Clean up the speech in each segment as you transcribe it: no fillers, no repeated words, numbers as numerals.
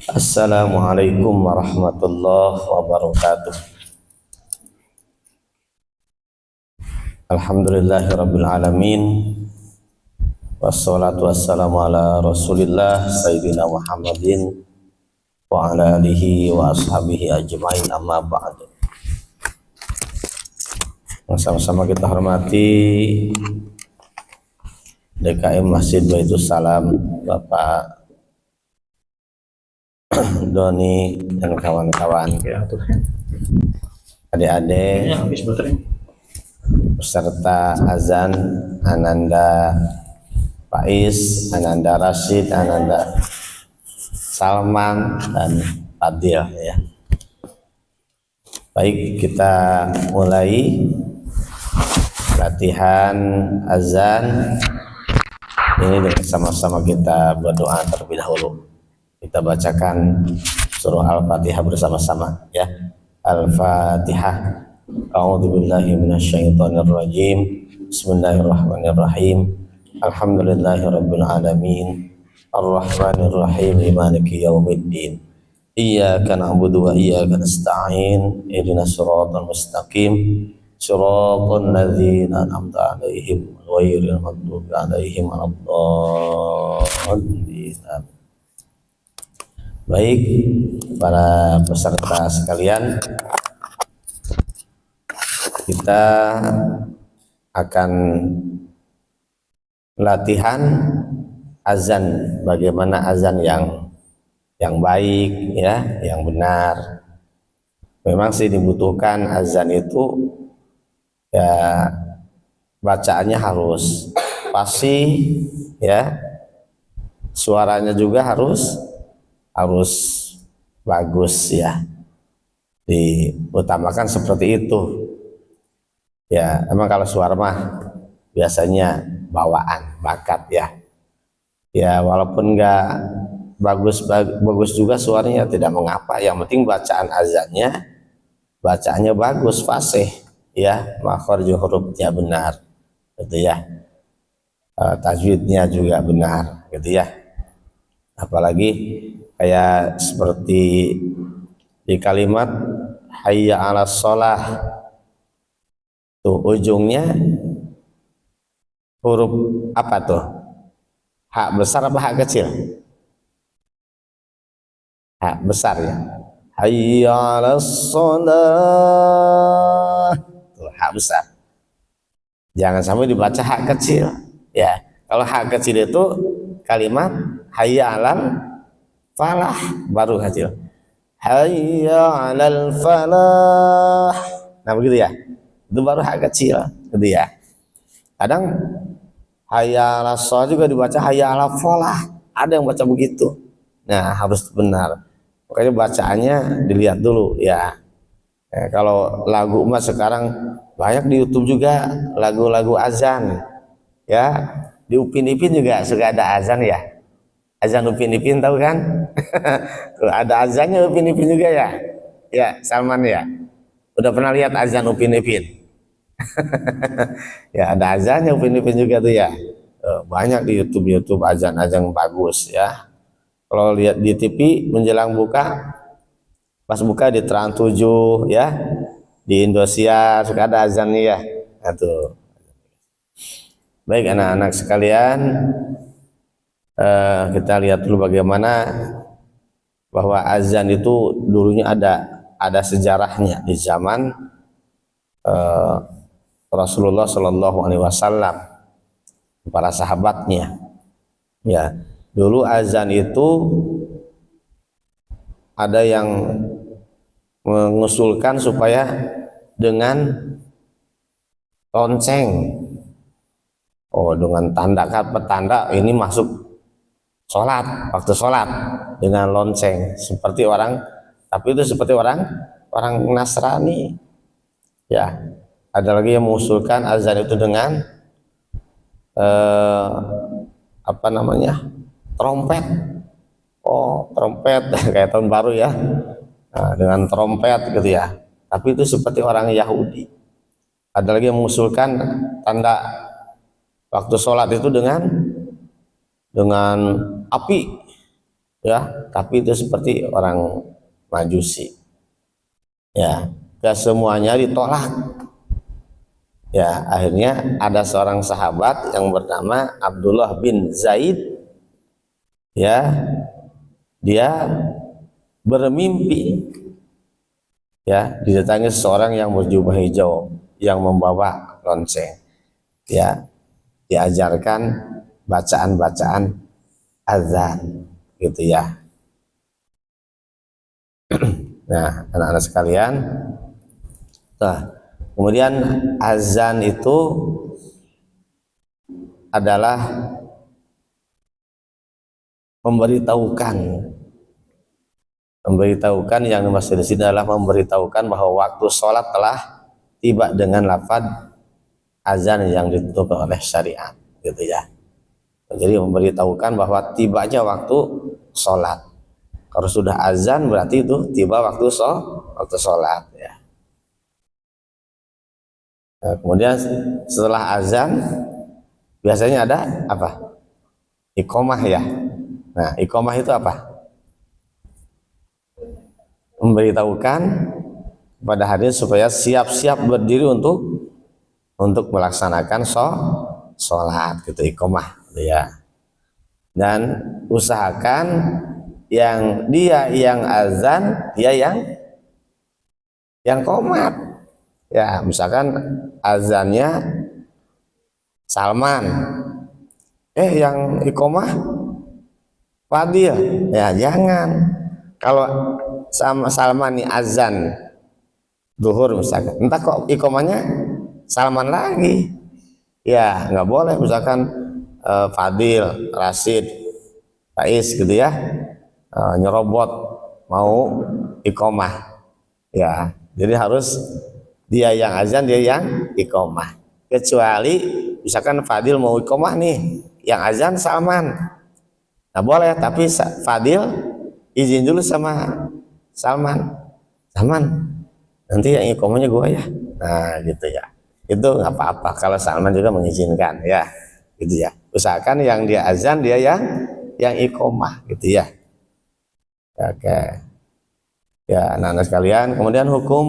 Assalamualaikum warahmatullahi wabarakatuh. Alhamdulillahirabbil alamin. Wassalatu wassalamu ala Rasulillah Sayyidina Muhammadin wa ala alihi wa ashabihi ajmain, amma ba'd. Sama-sama kita hormati DKM Masjid Baitus Salam Bapak Doni dan kawan-kawan, adik-adik peserta azan Ananda Faiz, Ananda Rashid, Ananda Salman dan Fadil ya. Baik, kita mulai latihan azan ini dengan sama-sama kita berdoa terlebih dahulu. Kita bacakan surah Al-Fatihah bersama-sama ya. Al-Fatihah. A'udzubillahi minasyaitonirrajim. Bismillahirrahmanirrahim. Alhamdulillahirabbil alamin. Arrahmanirrahim. Maliki yaumiddin. Iyyaka na'budu wa iyyaka nasta'in. Ihdinas siratal mustaqim. Shiratal ladzina an'amta 'alaihim ghairil maghdubi 'alaihim waladdallin. Baik, para peserta sekalian, kita akan latihan azan, bagaimana azan yang baik ya, yang benar. Memang sih dibutuhkan azan itu ya, bacaannya harus fasih ya, suaranya juga harus bagus ya, diutamakan seperti itu ya. Emang kalau suara mah biasanya bawaan, bakat ya, walaupun nggak bagus juga suaranya tidak mengapa, yang penting bacaan azannya bacaannya bagus, fasih ya, makhraj hurufnya benar gitu ya, tajwidnya juga benar gitu ya. Apalagi kayak seperti di kalimat hayya 'alas shalah, tuh ujungnya huruf apa tuh? Hak besar apa hak kecil? Hak besar ya. Hayya 'alas shalah, tuh hak besar. Jangan sampai dibaca hak kecil ya. Kalau hak kecil itu kalimat hayya 'alal falah, baru kecil. Hayya 'alal falah. Nah begitu ya. Itu baru hak kecil gitu ya. Kadang hayya 'alas shalah juga dibaca hayya 'alal falah. Ada yang baca begitu. Nah, harus benar. Makanya bacaannya dilihat dulu ya. Kalau lagu mas sekarang banyak di YouTube juga lagu-lagu azan ya. Di Upin Ipin juga suka ada azan ya. Azan Upin Ipin tahu kan? Ada azannya Upin Ipin juga ya. Ya, Salman ya. Udah pernah lihat azan Upin Ipin? Ya, ada azannya Upin Ipin juga tuh ya. Banyak di YouTube azan-azan bagus ya. Kalau lihat di TV menjelang buka, pas buka di Trans 7 ya, di Indosiar suka ada azannya ya. Nah, tuh. Baik anak-anak sekalian, kita lihat dulu bagaimana bahwa azan itu dulunya ada sejarahnya di zaman Rasulullah Shallallahu Alaihi Wasallam, para sahabatnya ya. Dulu azan itu ada yang mengusulkan supaya dengan lonceng, dengan petanda ini masuk sholat, waktu sholat dengan lonceng, seperti orang, tapi itu seperti orang Nasrani ya. Ada lagi yang mengusulkan azan itu dengan trompet. Trompet kayak tahun baru ya. Nah, dengan trompet gitu ya. Tapi itu seperti orang Yahudi. Ada lagi yang mengusulkan tanda waktu sholat itu dengan api ya, tapi itu seperti orang Majusi, ya, kesemuanya ditolak. Ya, akhirnya ada seorang sahabat yang bernama Abdullah bin Zaid, ya, dia bermimpi, ya, didatangi seorang yang berjubah hijau yang membawa lonceng, ya, diajarkan bacaan-bacaan azan, gitu ya. Nah, anak-anak sekalian, nah, kemudian azan itu adalah memberitahukan yang dimaksud di sini adalah memberitahukan bahwa waktu sholat telah tiba dengan lafaz azan yang ditentukan oleh syariat, gitu ya. Jadi memberitahukan bahwa tibanya waktu sholat. Kalau sudah azan berarti itu tiba waktu sholat, ya. Nah, kemudian setelah azan biasanya ada apa? Iqomah, ya. Nah, iqomah itu apa? Memberitahukan kepada hadirin supaya siap-siap berdiri untuk melaksanakan sholat, gitu, iqomah, gitu ya. Dan usahakan yang azan dia yang qomat, ya. Misalkan azannya Salman, yang iqomah Fadil, ya jangan. Kalau sama Salman nih azan duhur misalkan, entah kok iqomahnya Salman lagi, ya nggak boleh. Misalkan Fadil, Rasid, Faiz, gitu ya, nyerobot mau iqomah, ya. Jadi harus dia yang azan, dia yang iqomah. Kecuali misalkan Fadil mau iqomah nih, yang azan Salman, nah boleh, tapi Fadil izin dulu sama Salman, nanti yang iqomahnya gue, ya. Nah, gitu ya. Itu nggak apa-apa kalau Salman juga mengizinkan, ya, gitu ya. Usahakan yang dia azan dia yang iqomah, gitu ya. Oke, ya, anak-anak sekalian. Kemudian hukum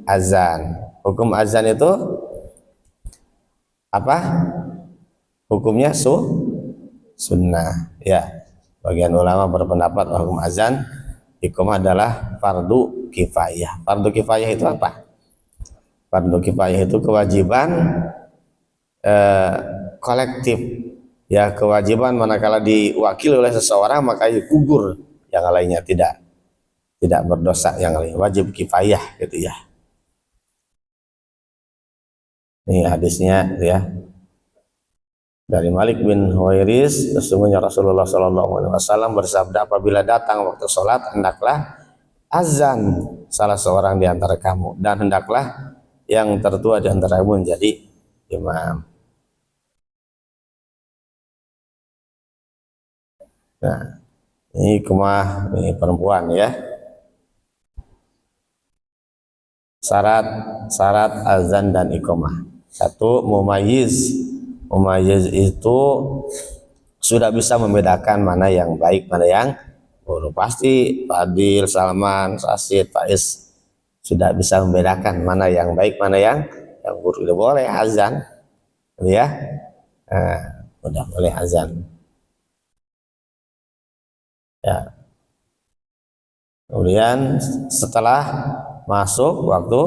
azan itu apa? Hukumnya sunnah, ya. Bagian ulama berpendapat hukum azan iqomah adalah fardu kifayah. Fardu kifayah itu apa? Fardu kifayah itu kewajiban kolektif, ya, kewajiban manakala diwakili oleh seseorang maka gugur yang lainnya, tidak berdosa yang lain, wajib kifayah, gitu ya. Ini hadisnya, ya, dari Malik bin Huwairis, sesungguhnya Rasulullah SAW bersabda, apabila datang waktu sholat hendaklah azan salah seorang di antara kamu, dan hendaklah yang tertua di antara kamu menjadi imam. Nah, ini iqomah, ini perempuan, ya. Syarat azan dan iqomah. Satu, mumayyiz itu sudah bisa membedakan mana yang baik, mana yang buruk. Pasti Fadil, Salman, Rasid, Faiz sudah bisa membedakan mana yang baik, mana yang buruk. Udah boleh azan, ya. Nah, udah boleh azan, ya. Kemudian setelah masuk waktu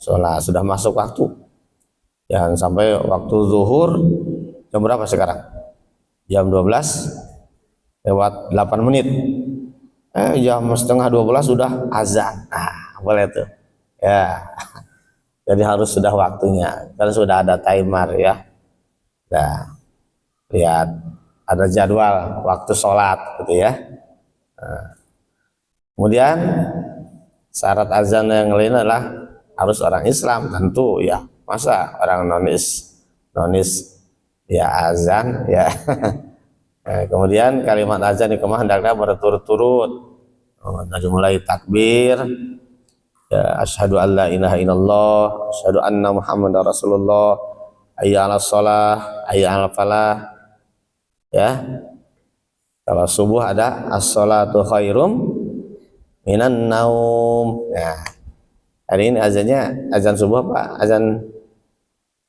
sholat, sudah masuk waktu, ya, sampai waktu zuhur jam berapa sekarang? Jam 12 lewat 8 menit. Jam setengah 12 sudah azan. Nah, boleh tuh, ya. Jadi harus sudah waktunya, kan sudah ada timer, ya. Nah, lihat ada jadwal waktu sholat, gitu ya. Nah, kemudian syarat azan yang lain adalah harus orang Islam, tentu, ya. Masa orang nonis ya azan, ya. Kemudian kalimat azan iqomah hendaklah berturut-turut, dari mulai takbir, ya, asyhadu an la ilaha illallah, asyhadu anna muhammadar rasulullah, hayya 'alas shalah, hayya 'alal falah, ya. Kalau subuh ada as-sholatu khairum minan naum. Nah, hari ini azannya azan subuh apa? Azan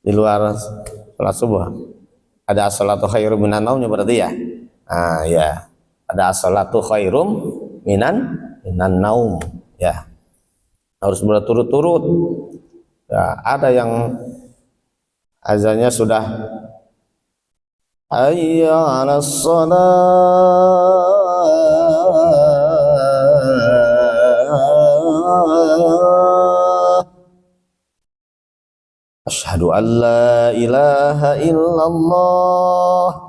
di luar sholat subuh. Ada as-sholatu khairum minan naumnya berarti ya. Ah ya, ada as-sholatu khairum minan naum. Ya, harus berturut-turut. Ya, ada yang azannya sudah hayya 'alas shalah asyhadu an la ilaha illallah.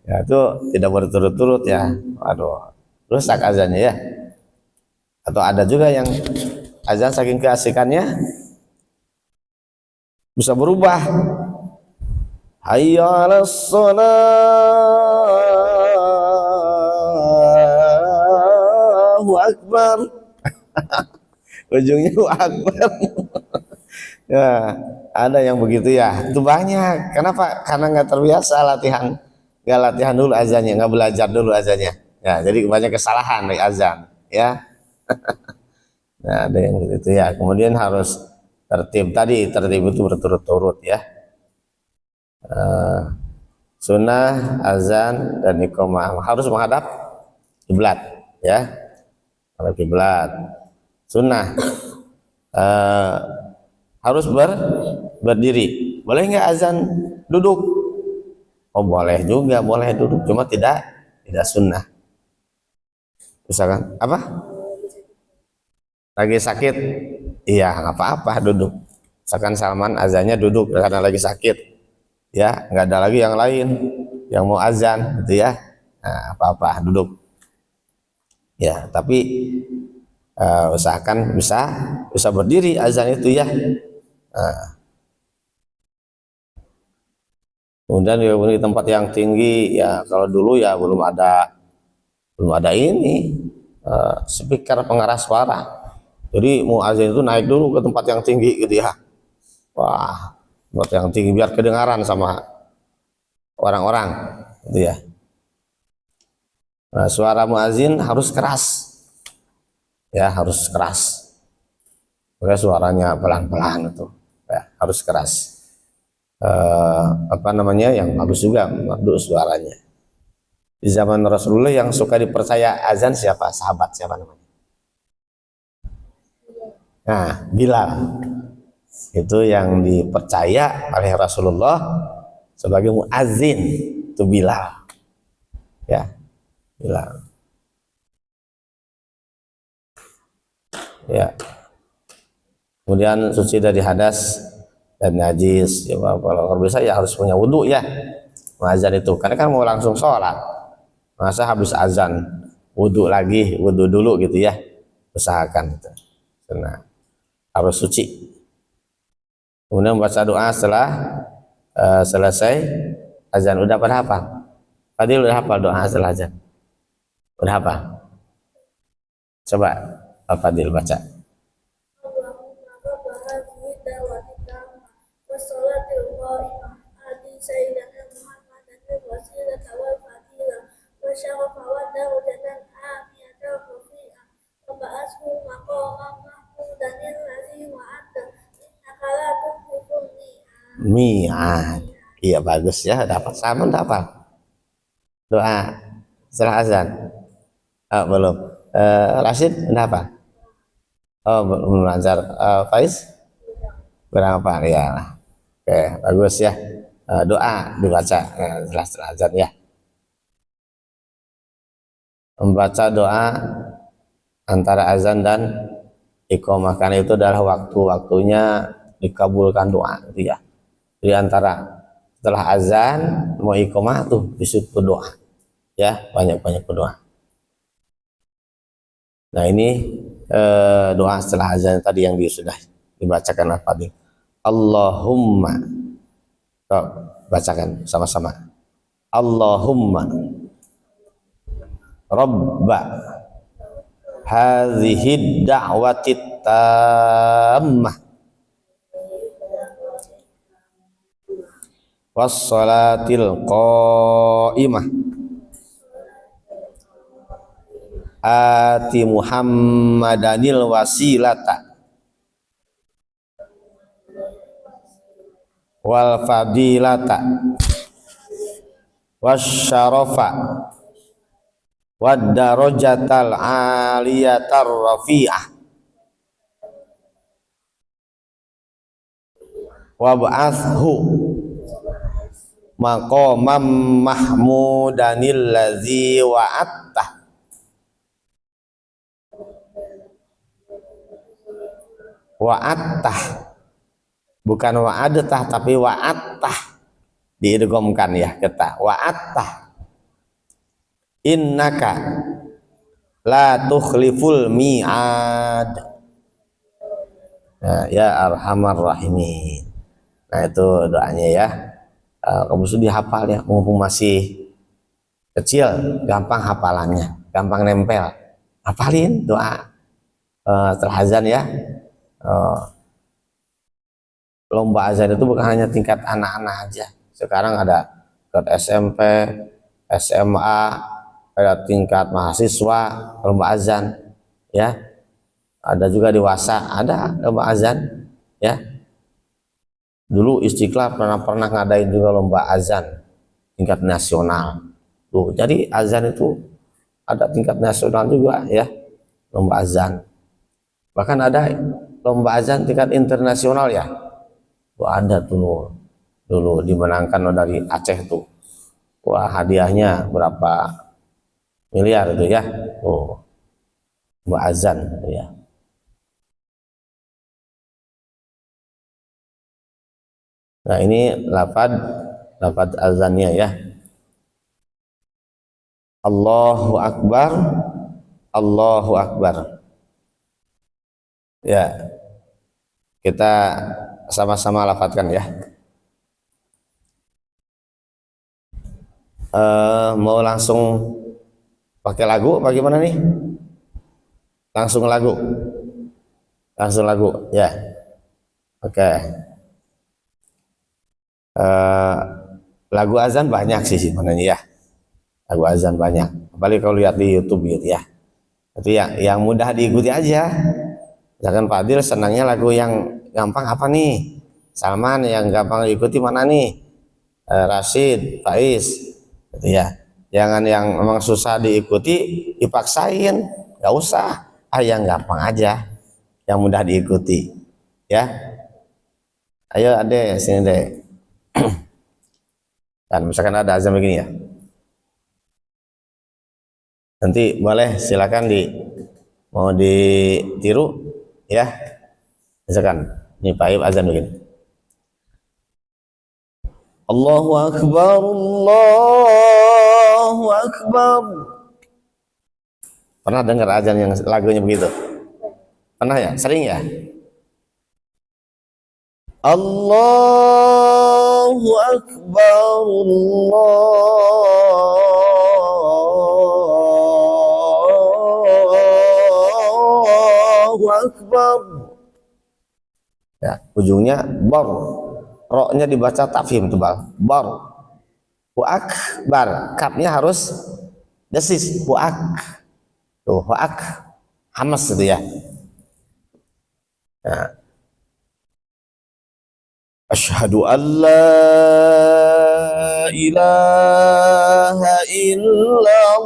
Ya itu tidak berturut-turut ya. Waduh, rusak azannya ya. Atau ada juga yang azan saking keasikannya bisa berubah. Hayya 'alas shalah, Allahu akbar. Ujungnya Allahu akbar. Ya, ada yang begitu ya. Itu banyak. Kenapa? Karena nggak terbiasa latihan, nggak latihan dulu azannya, nggak belajar dulu azannya. Ya, jadi banyak kesalahan dari azan. Ya, nah, ada yang begitu ya. Kemudian harus tertib tadi, tertib itu berturut-turut ya. Sunnah azan dan iqamah harus menghadap kiblat ya, menghadap kiblat. Sunnah harus berdiri. Boleh nggak azan duduk? Oh boleh juga, boleh duduk, cuma tidak sunnah. Misalkan apa? Lagi sakit, iya nggak apa-apa duduk. Misalkan Salman azannya duduk karena lagi sakit, ya nggak ada lagi yang lain yang mau azan, gitu ya. Nah, apa-apa duduk. Ya, tapi usahakan bisa berdiri azan itu ya. Nah, kemudian di tempat yang tinggi ya, kalau dulu ya belum ada ini speaker pengeras suara. Jadi mau azan itu naik dulu ke tempat yang tinggi gitu ya. Wah, tempat yang tinggi biar kedengaran sama orang-orang gitu ya. Nah, suara muazin harus keras. Ya, harus keras. Maka suaranya pelan-pelan itu. Ya, harus keras. Apa namanya? Yang bagus juga merdu suaranya. Di zaman Rasulullah yang suka dipercaya azan siapa? Sahabat siapa namanya? Nah, Bilal. Itu yang dipercaya oleh Rasulullah sebagai muazin, itu Bilal. Ya, Bilal. Ya. Kemudian suci dari hadas dan najis. Ya, kalau bisa ya harus punya wudhu ya. Azan itu karena kan mau langsung sholat. Masa habis azan wudhu lagi, wudhu dulu gitu ya. Usahakan itu. Karena harus suci. Kemudian baca doa setelah selesai azan. Udah pada hafal? Fadil udah hafal doa setelah azan? Udah hafal? Coba Pak Fadil baca. Mi'ad. Iya bagus ya, dapat sama dapat. Doa setelah azan. Oh, belum. Rashid dapat. Oh, belum lancar. Faiz berapa ya? Oke, bagus ya. Doa dibaca setelah azan ya. Membaca doa antara azan dan iqamah, karena itu adalah waktu-waktunya dikabulkan doa gitu ya. Di antara setelah azan mau iqamah tuh disitu doa ya, banyak-banyak berdoa. Nah ini doa setelah azan tadi yang sudah dibacakan Al-Fadil. Allahumma, oh, bacakan sama-sama. Allahumma Rabba hadhihi da'wati tammah wassalatil qa'imah ati Muhammadanil wasilata wal fadilata wasyarafa wad darajatal aliyatar rafi'ah wa ba'athu maqamam mahmudanil ladzi wa'atta bukan wa'adatah tapi wa'attah diidghamkan ya kita wa'attah innaka la tukhliful mi'ad. Nah, ya arhamar rahimin. Nah itu doanya ya. Kamu sudah dihafal ya, mumpung masih kecil, gampang hafalannya, gampang nempel. Hafalin doa setelah azan ya. Lomba azan itu bukan hanya tingkat anak-anak aja. Sekarang ada tingkat SMP, SMA, ada tingkat mahasiswa lomba azan ya. Ada juga dewasa ada lomba azan ya. Dulu Istiqlal pernah ngadain juga lomba azan tingkat nasional tuh. Jadi azan itu ada tingkat nasional juga ya, lomba azan. Bahkan ada lomba azan tingkat internasional ya. Wah, ada tuh dulu dimenangkan dari Aceh tuh. Wah, hadiahnya berapa miliar itu ya. Oh, lomba azan ya. Nah ini lafad azannya ya. Allahu Akbar, Allahu Akbar. Ya, kita sama-sama lafadzkan ya. Mau langsung pakai lagu bagaimana nih? Langsung lagu ya. Oke. Lagu azan banyak sih sebenarnya ya. Lagu azan banyak, apalagi kalau lihat di YouTube gitu ya. Itu yang mudah diikuti aja. Misalkan Fadil senangnya lagu yang gampang apa nih? Salman yang gampang diikuti mana nih? Rashid, Faiz, gitu ya. Jangan yang memang susah diikuti dipaksain, nggak usah. Yang gampang aja, yang mudah diikuti, ya. Ayo adek sini deh. Dan misalkan ada azan begini ya. Nanti boleh silakan mau ditiru ya. Misalkan ini Pak azan begini. Allahu Akbar, Allahu Akbar. Pernah dengar azan yang lagunya begitu? Pernah ya? Sering ya? Allahu Akbar, Allahu Akbar. Ya, ujungnya bar. Roknya dibaca tafhim tebal. Bar. Wa akbar. Kapnya harus desis. Wa ak. Tuh, wa ak. Hamas itu ya. Nah. Asyhadu an la ilaha illallah.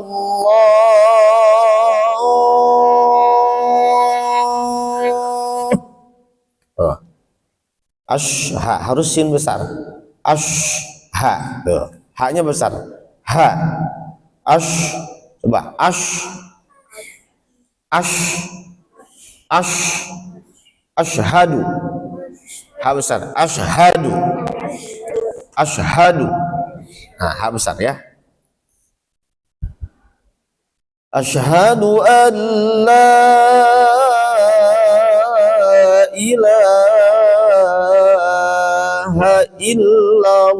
Oh. Ashha harus sin besar. Ashha. Tuh. Haknya besar. Ha. Ash. Coba. Ash. Ash. Ash. Ashhadu. Ha besar, asyhadu, asyhadu. Nah, ha besar ya. Asyhadu an la ilaha illallah.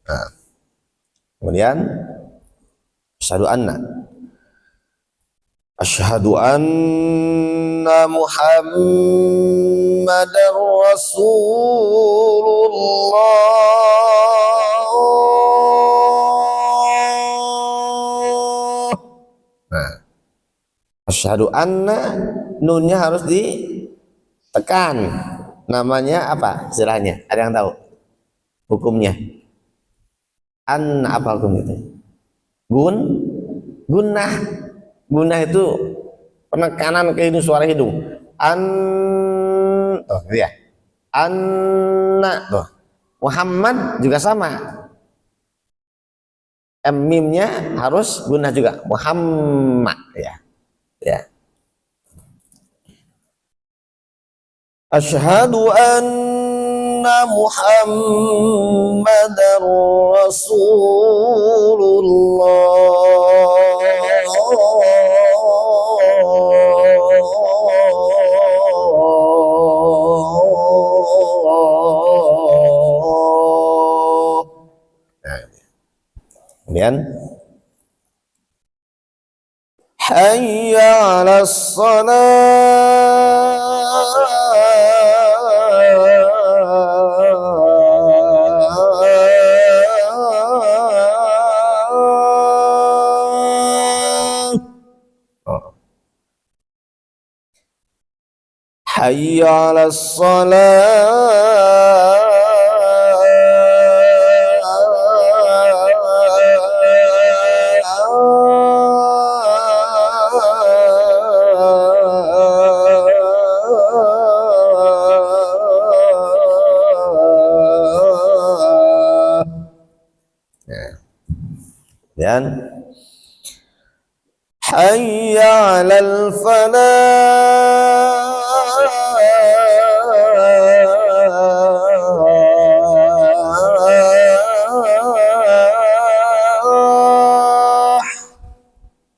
Nah, kemudian asyhadu Asyhadu anna Muhammadar Rasulullah. Nah, asyhadu anna, nunnya harus ditekan. Namanya apa istilahnya? Ada yang tahu hukumnya? Anna apa hukum itu? Gunnah. Gunnah itu penekanan ke hidung, suara hidung. Oh gitu ya. Anna tuh. Muhammad juga sama. Mimnya harus gunnah juga. Muhammad ya. Ya. Asyhadu anna Muhammadar Rasulullah. Kemudian hayya 'alas shalah. Hayya 'alas shalah. Dan hayya 'alal falah.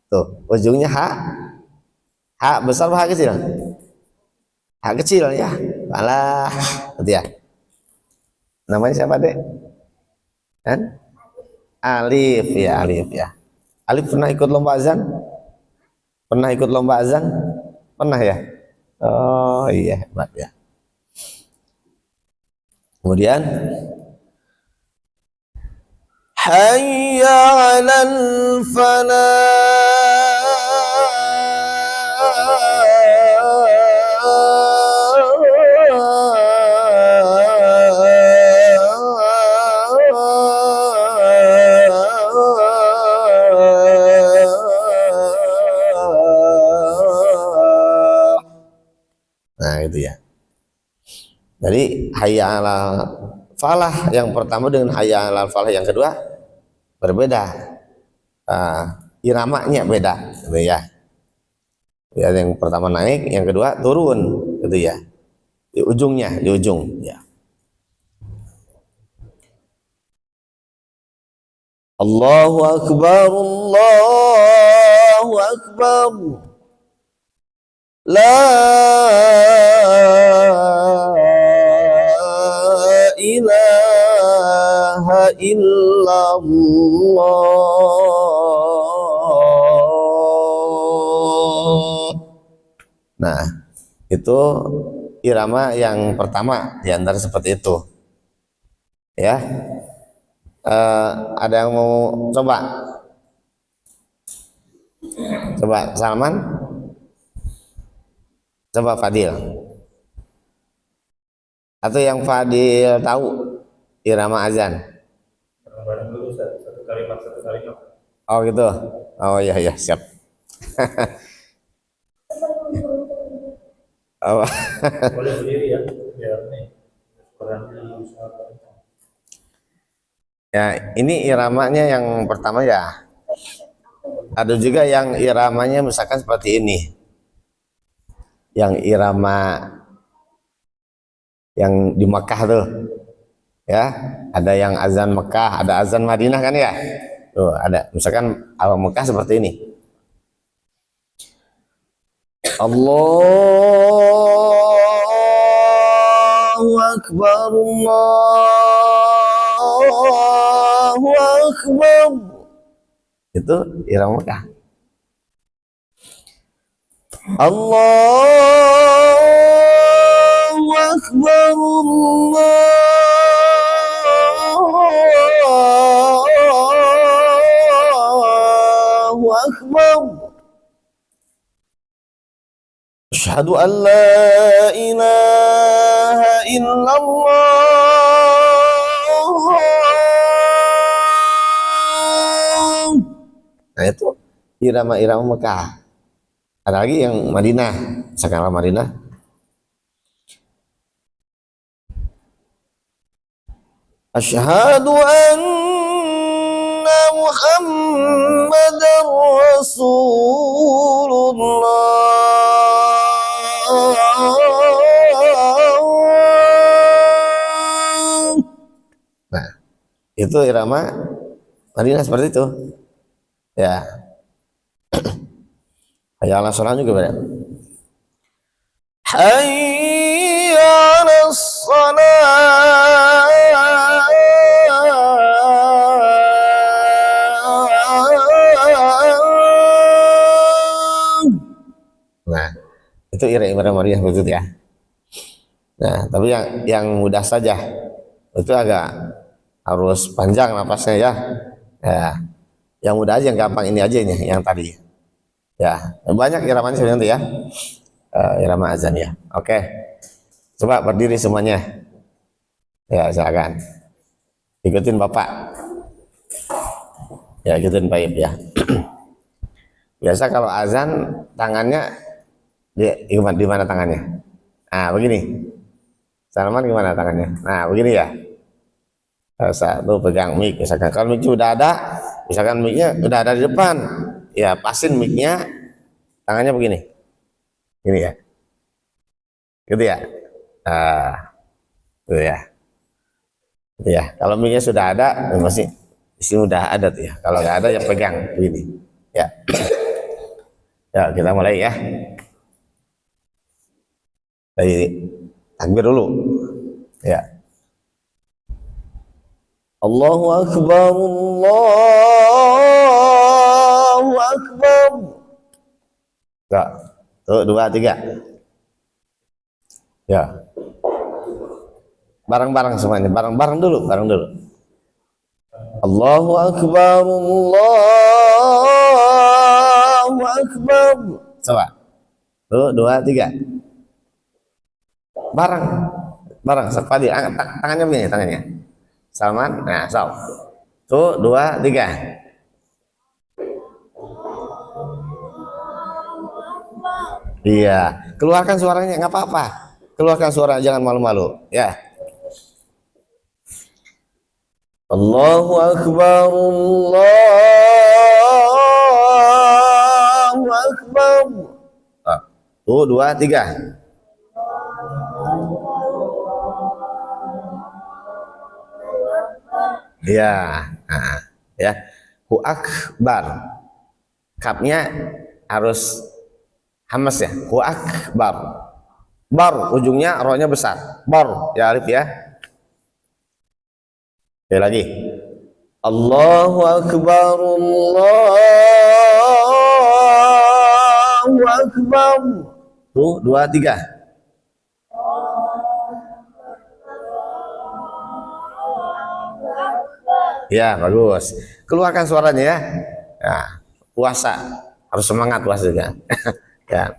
Tuh, ujungnya ha besar apa ha kecil? Ha kecil ya. Falah, gitu ya. Namanya siapa, Dek? Kan? Alif ya, Alif ya. Alif pernah ikut lomba azan? Pernah ikut lomba azan? Pernah ya? Oh iya, hebat ya. Kemudian hayya 'alal falah. Nah itu ya. Jadi hayya 'alal falah yang pertama dengan hayya 'alal falah yang kedua berbeda. Iramanya beda gitu ya. Ya, yang pertama naik, yang kedua turun gitu ya. Di ujungnya, di ujung ya. Allahu akbar, Allahu akbar. La ilaha illallah. Nah, itu irama yang pertama di antara seperti itu. Ya. Ada yang mau coba? Coba Salman? Coba Fadil? Atau yang Fadil tahu irama azan? Satu kalimat. Oh gitu. Oh iya iya siap. Oh. Boleh berdiri ya, biar nih. Ya, ini iramanya yang pertama ya. Ada juga yang iramanya misalkan seperti ini. Yang irama yang di Mekah tuh. Ya, ada yang azan Mekah, ada azan Madinah kan ya? Tuh, ada. Misalkan awal Mekah seperti ini. Allahu akbar, Allahu akbar. Itu irama Mekah. Allahu Akbar, Allahu Akbar. Asyhadu an la ilaha illallah. Nah itu irama-irama Mekah. Ada lagi yang Madinah, skala Madinah. Asyhadu anna Muhammadar Rasulullah. Nah, itu irama Madinah seperti itu. Ya. Hayya 'alas shalah juga beda. Hayya 'alas shalah. Nah, itu irama Madinah betul ya. Nah, tapi yang mudah saja itu agak harus panjang napasnya ya. Ya. Yang mudah aja, yang gampang ini aja nih, yang tadi. Ya, banyak iramanya sebenarnya ya. Irama azan ya. Oke. Coba berdiri semuanya. Ya, silakan. Ikutin Bapak. Ya, ikutin Pak Ip ya. Biasa kalau azan tangannya di mana tangannya? Nah, begini. Salman gimana tangannya? Nah, begini ya. Satu pegang mic, misalkan kalau mic udah ada, misalkan mic-nya udah ada di depan, ya pasin mic-nya, tangannya begini, gini ya, gitu ya, gitu ya, gitu ya. Kalau mic-nya sudah ada, masih sudah ada tuh ya. Kalau nggak ada ya pegang begini, ya. Ya kita mulai ya. Dari takbir dulu, ya. Allahu Akbar, Allahu Akbar. Tuh, 2, 3. Ya. Bareng-bareng semuanya, bareng-bareng dulu, bareng dulu. Allahu Akbar, Allahu Akbar. Coba. Tuh, 2, 3. Bareng, bareng. Sepadi, tangannya begini, tangannya. Salman, nah, so. Tuh, 2, 3. Iya, keluarkan suaranya, nggak apa-apa. Keluarkan suara, jangan malu-malu, ya. Allahu Akbar, Allahu Akbar. Tuh, 2, 3. Ya, nah, ya. Hu akbar. Kapnya harus hamas ya. Hu akbar. Bar, ujungnya rohnya besar. Bar, ya alif ya. Ya lagi. Allahu Akbar, Allahu Akbar. Tuh, 2, 3. Ya, bagus. Keluarkan suaranya ya. Nah, puasa harus semangat puasa juga. Ya.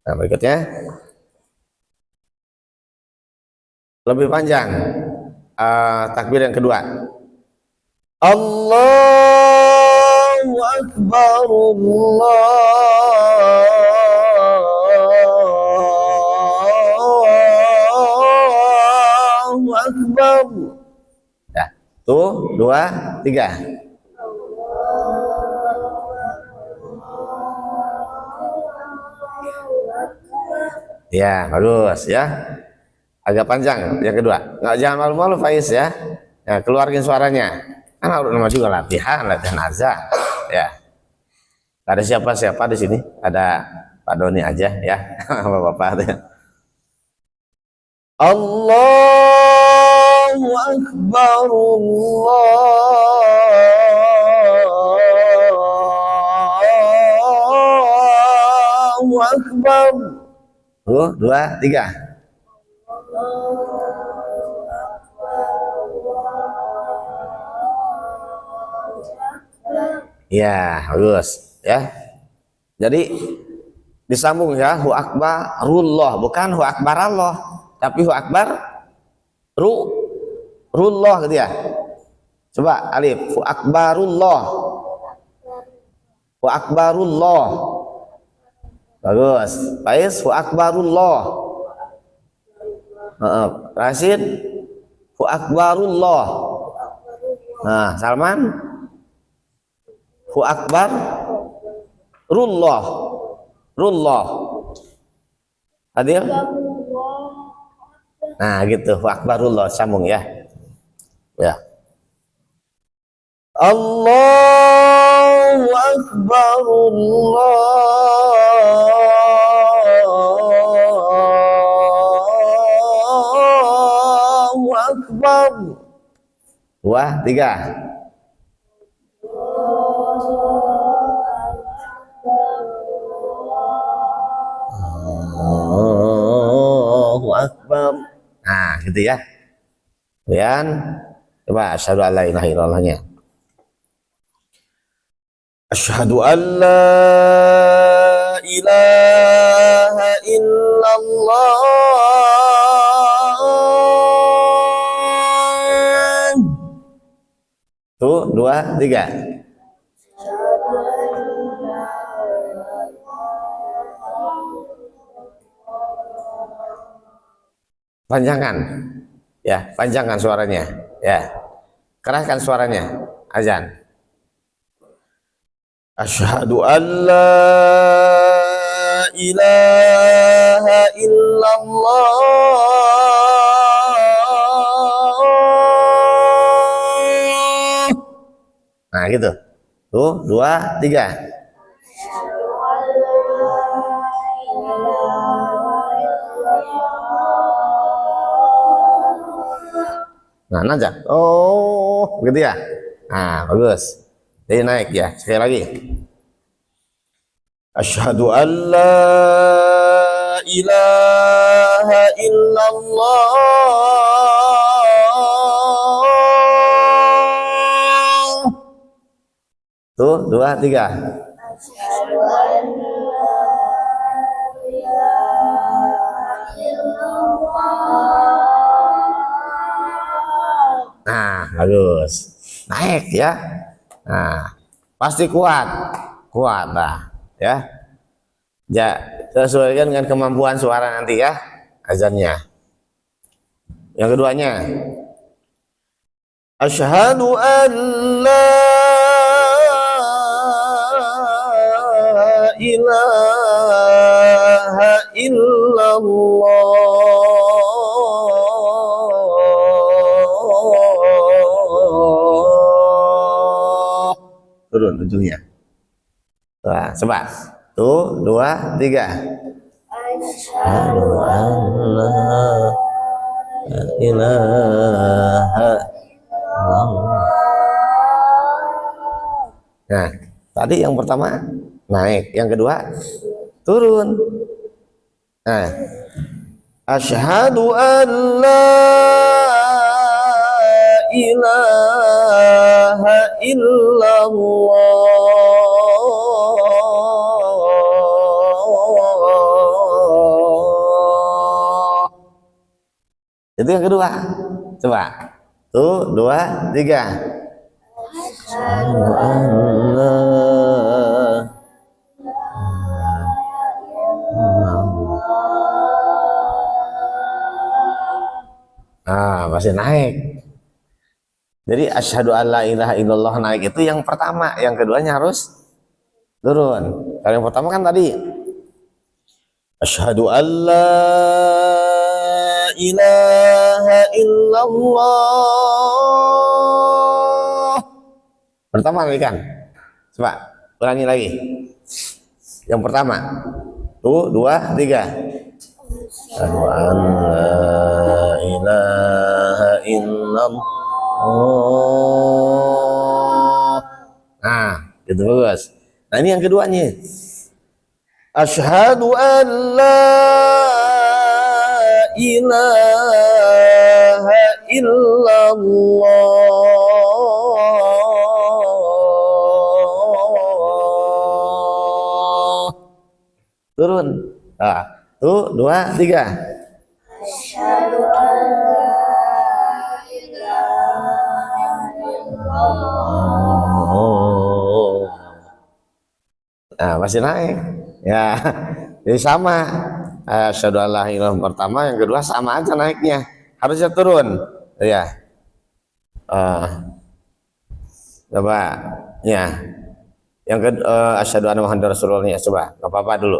Nah, berikutnya lebih panjang. Takbir yang kedua. Allahu Akbar, Allahu Akbar. Tuh, 2, 3. Ya, bagus ya. Agak panjang yang kedua. Nggak, jangan malu-malu Faiz ya. Ya, keluarin suaranya. Kan harus nama juga latihan azan. Ya. Gak ada siapa-siapa di sini. Ada Pak Doni aja ya. Bapak-bapak. Allahu Akbar, Allahu akbar. Tuh, 2, 3. Ya, bagus ya. Jadi disambung ya, hu akbarullah, bukan hu akbar Allah, tapi hu akbar rullah gitu ya. Coba alif, hu akbarullah. Hu akbarullah. Bagus. Faiz, hu akbarullah. Rasid, hu akbarullah. Nah, Salman, hu akbar rullah. Adil? Nah, gitu. Hu akbarullah, sambung ya. Ya. Allahu akbar, Allahu akbar. 2, 3. Allahu akbar. Nah, gitu ya. Kemudian coba asyhadu alla ilaha illallahnya. Asyhadu an la ilaha illallah. Tuh, 2, 3. Panjangan, ya, panjangkan suaranya, ya, keraskan suaranya, azan. Asyhadu an la ilaha illallah. Nah, gitu. Tuh, 2, 3. Nah, najak. Oh, gitu ya. Nah, bagus. Jadi naik ya. Sekali lagi. Asyhadu an la ilaha illallah. Tuh, 2, 3. Asyhadu an la ilaha illallah. Nah, bagus. Naik ya. Nah, pasti kuat lah ya. Ya, sesuaikan dengan kemampuan suara nanti ya azannya. Yang keduanya, asyhadu an la ilaha illallah. Turun ujungnya. Nah, coba. Tuh, 2, 3. Asyhadu an la ilaha illallah. Nah, tadi yang pertama naik, yang kedua turun. Nah, asyhadu an la ilaha illallah. Itu yang kedua. Coba. Tuh, 2, 3. Asyhadu an la masih naik. Jadi asyhadu alla ilaha illallah naik itu yang pertama, yang keduanya harus turun. Kalau yang pertama kan tadi asyhadu alla ilaha illallah. Pertama kan? Coba ulangi lagi. Yang pertama. Tuh, 2, 3. Asyhadu an la ilaha illallah. Oh, nah, gitu bagus. Nah, ini yang keduanya. Asyhadu an la ilaha illallah. Turun. Nah, tuh, 2, 3. Asyhadu an la ilaha illallah. Oh. Nah, masih naik. Ya, jadi sama. Asyhadu an la ilaha illallah pertama, yang kedua sama aja naiknya. Harusnya turun. Ya. Coba. Ya. Yang kedua, asyhadu anna Muhammadar Rasulullah. Ya, coba. Enggak apa-apa dulu.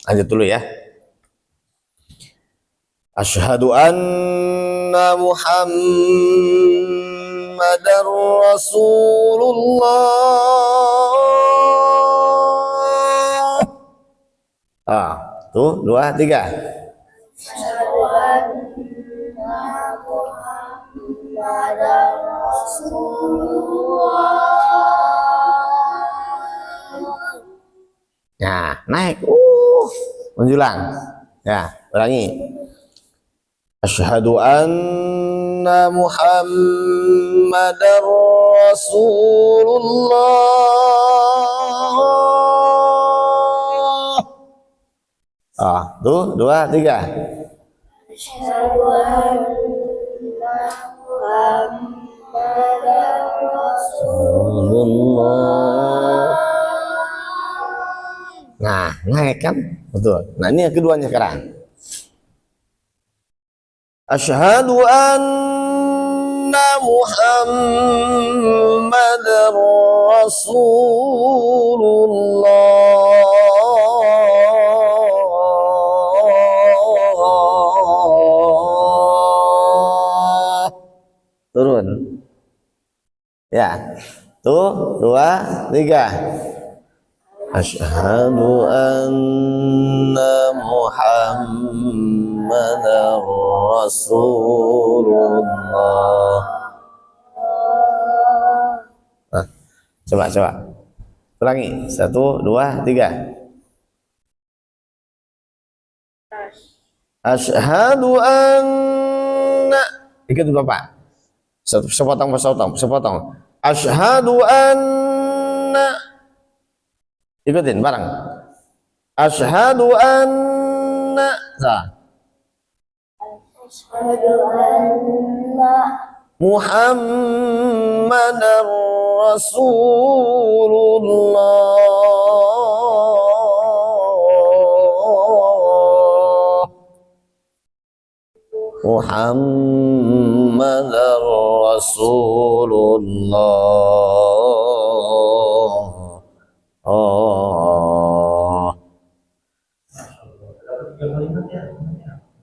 Lanjut dulu ya. Asyhadu anna Muhammadar Rasulullah. Tuh, 2, 3. Asyhadu anna Muhammadar Rasulullah. Nah, naik. Menjulang. Ya, ulangi. Asyhadu anna Muhammadar Rasulullah. Tuh, 2, 3. Asyhadu anna Muhammadar Rasulullah. Nah, naik kan? Betul. Nah, ini yang keduanya sekarang. Asyhadu anna Muhammadar Rasulullah. Turun. Ya. Tuh, 2, 3. Asyhadu anna Muhammadar Rasulullah. Coba. Ulangi. 1, 2, 3. Asyhadu anna. Ikut Bapak. Sepotong. Asyhadu anna. Ikutin bareng. Asyhadu anna. Asyhadu anna Muhammadar Rasulullah. Muhammadar Rasulullah.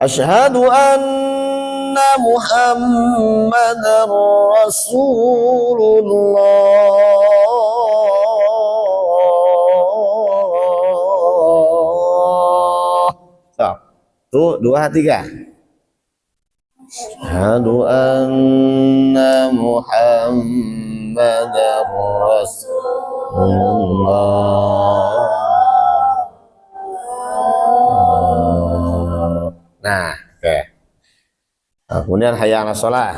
Asyhadu anna Muhammadar Rasulullah. Tuh, 2, 3. Asyhadu anna Muhammadar Rasulullah. Nah, oke. Kemudian hayya 'alas shalah.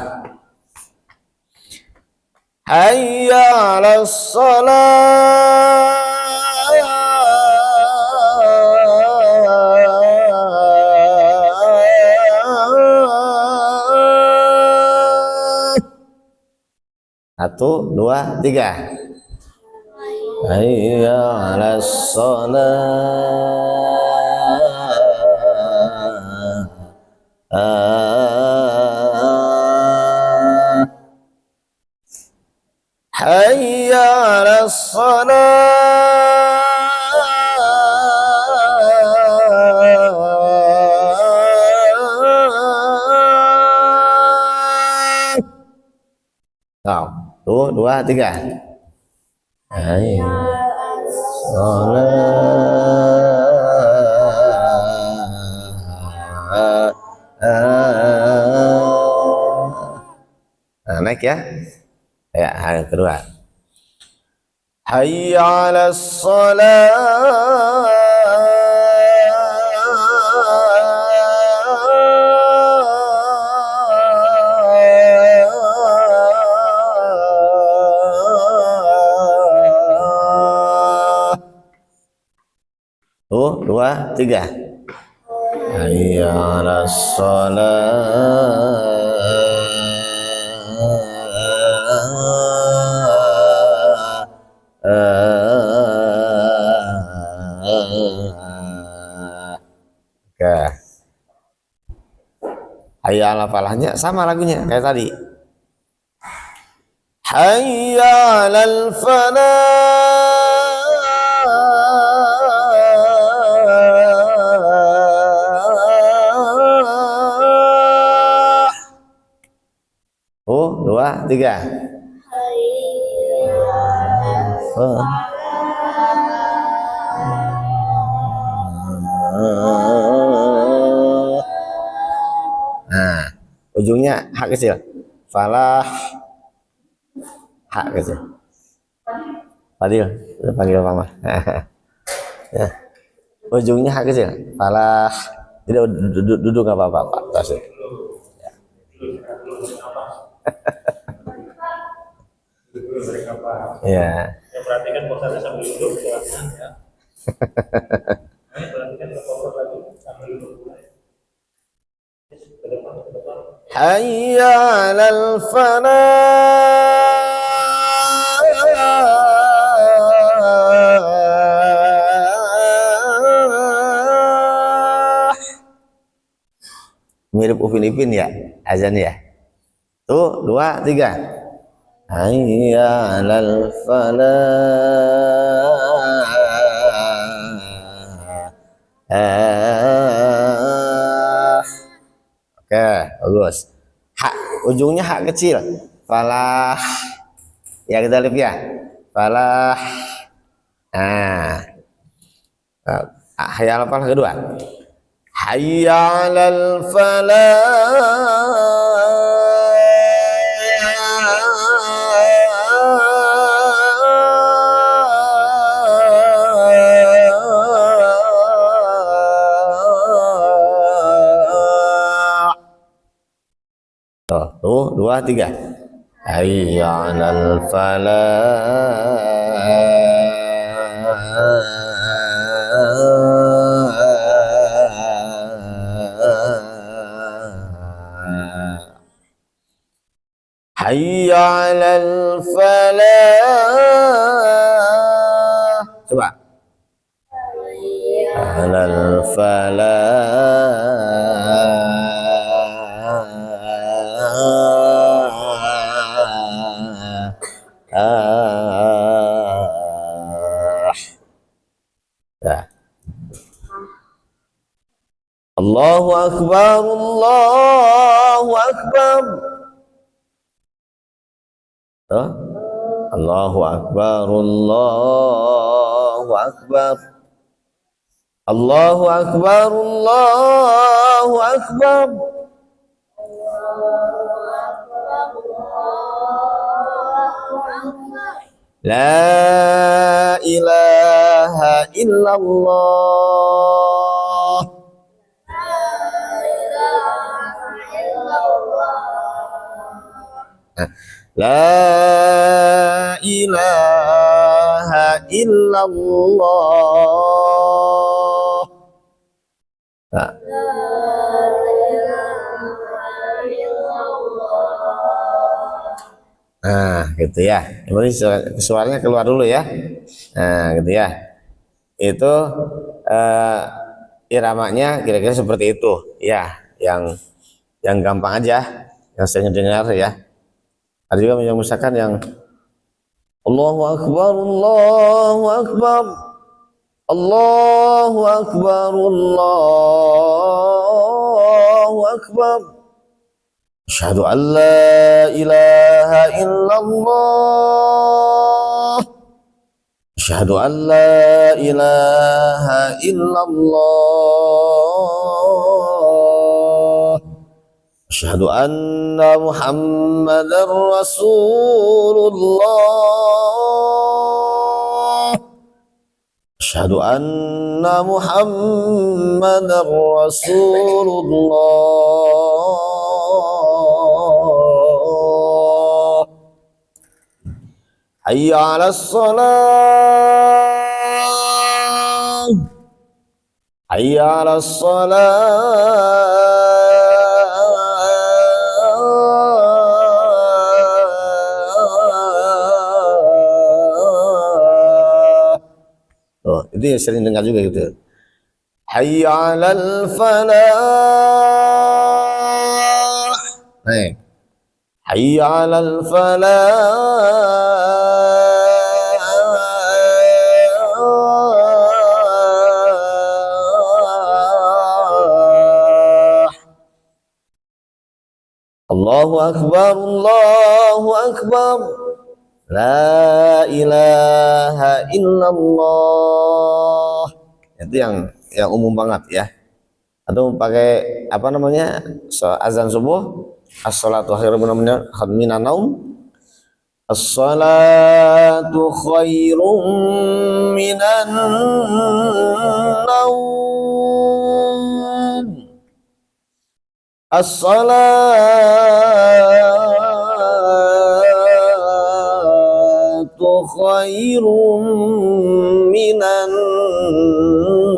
Hayya 'alas shalah. Satu, 2, 3. Hayya 'alas shalah. Hayya 'alas shalah. Tuh, 2, 3. Hayya 'alas shalah. Nah, naik ya. Ya, yang kedua. Hayya 'alas shalah. dua, tiga. Hayya 'alas shalah. Oke. Hayya 'alal falahnya sama lagunya kayak tadi. Hayya 'alal falah. Oh, dua, tiga. Oh. Nah, ujungnya hak kecil. Falah, hak kecil. Fadil, panggil mama. Ya. Ujungnya hak kecil. Falah. Tidak duduk nggak apa-apa, Pak. Tasik. Ya. Ya, perhatikan posisinya sambil duduk ya. Perhatikan posisi lagi sambil duduk. Ke depan, ke depan. Hayya 'alal falah. Mirip Upin Ipin ya, azan ya. Tuh, dua, tiga. Hayya 'alal falah. Oke, bagus. Hak, ujungnya hak kecil. Falah. Ya, kita lihat ya. Falah. Nah. Hayya 'alal falah kedua. Hayya 'alal falah. Tuh, dua, tiga. Hayya 'alal falah. Hayya 'alal falah. Coba. 'Alal falah. Ya. Allahu akbar, Allahu akbar. Allahu akbar, Allahu akbar. Allahu akbar, Allahu akbar. La ilaha illallah. La ilaha illallah. Nah. Nah, gitu ya. Ini suaranya keluar dulu ya. Nah, gitu ya. Itu iramanya kira-kira seperti itu. Ya, yang gampang aja, yang saya dengar ya. Ada juga yang misalkan yang Allahu akbar, Allahu akbar. Allahu akbar, Allahu akbar. Asyhadu an la ilaha illallah. Asyhadu an la ilaha illallah. Asyhadu anna Muhammadar Rasulullah. Asyhadu anna Muhammadar Rasulullah. Hayya 'alas shalah. hayya 'alas shalah. Oh, itu yang sering dengar juga gitu. Hayya 'alal falah. Nih. Hayya 'alal falah. Allahu akbar, Allahu akbar. La ilaha illallah. Itu yang umum banget ya. Atau pakai apa namanya? Azan subuh, as-salatu khairum minan naum. As-salatu khairum minan naum. As-salatu khairum minan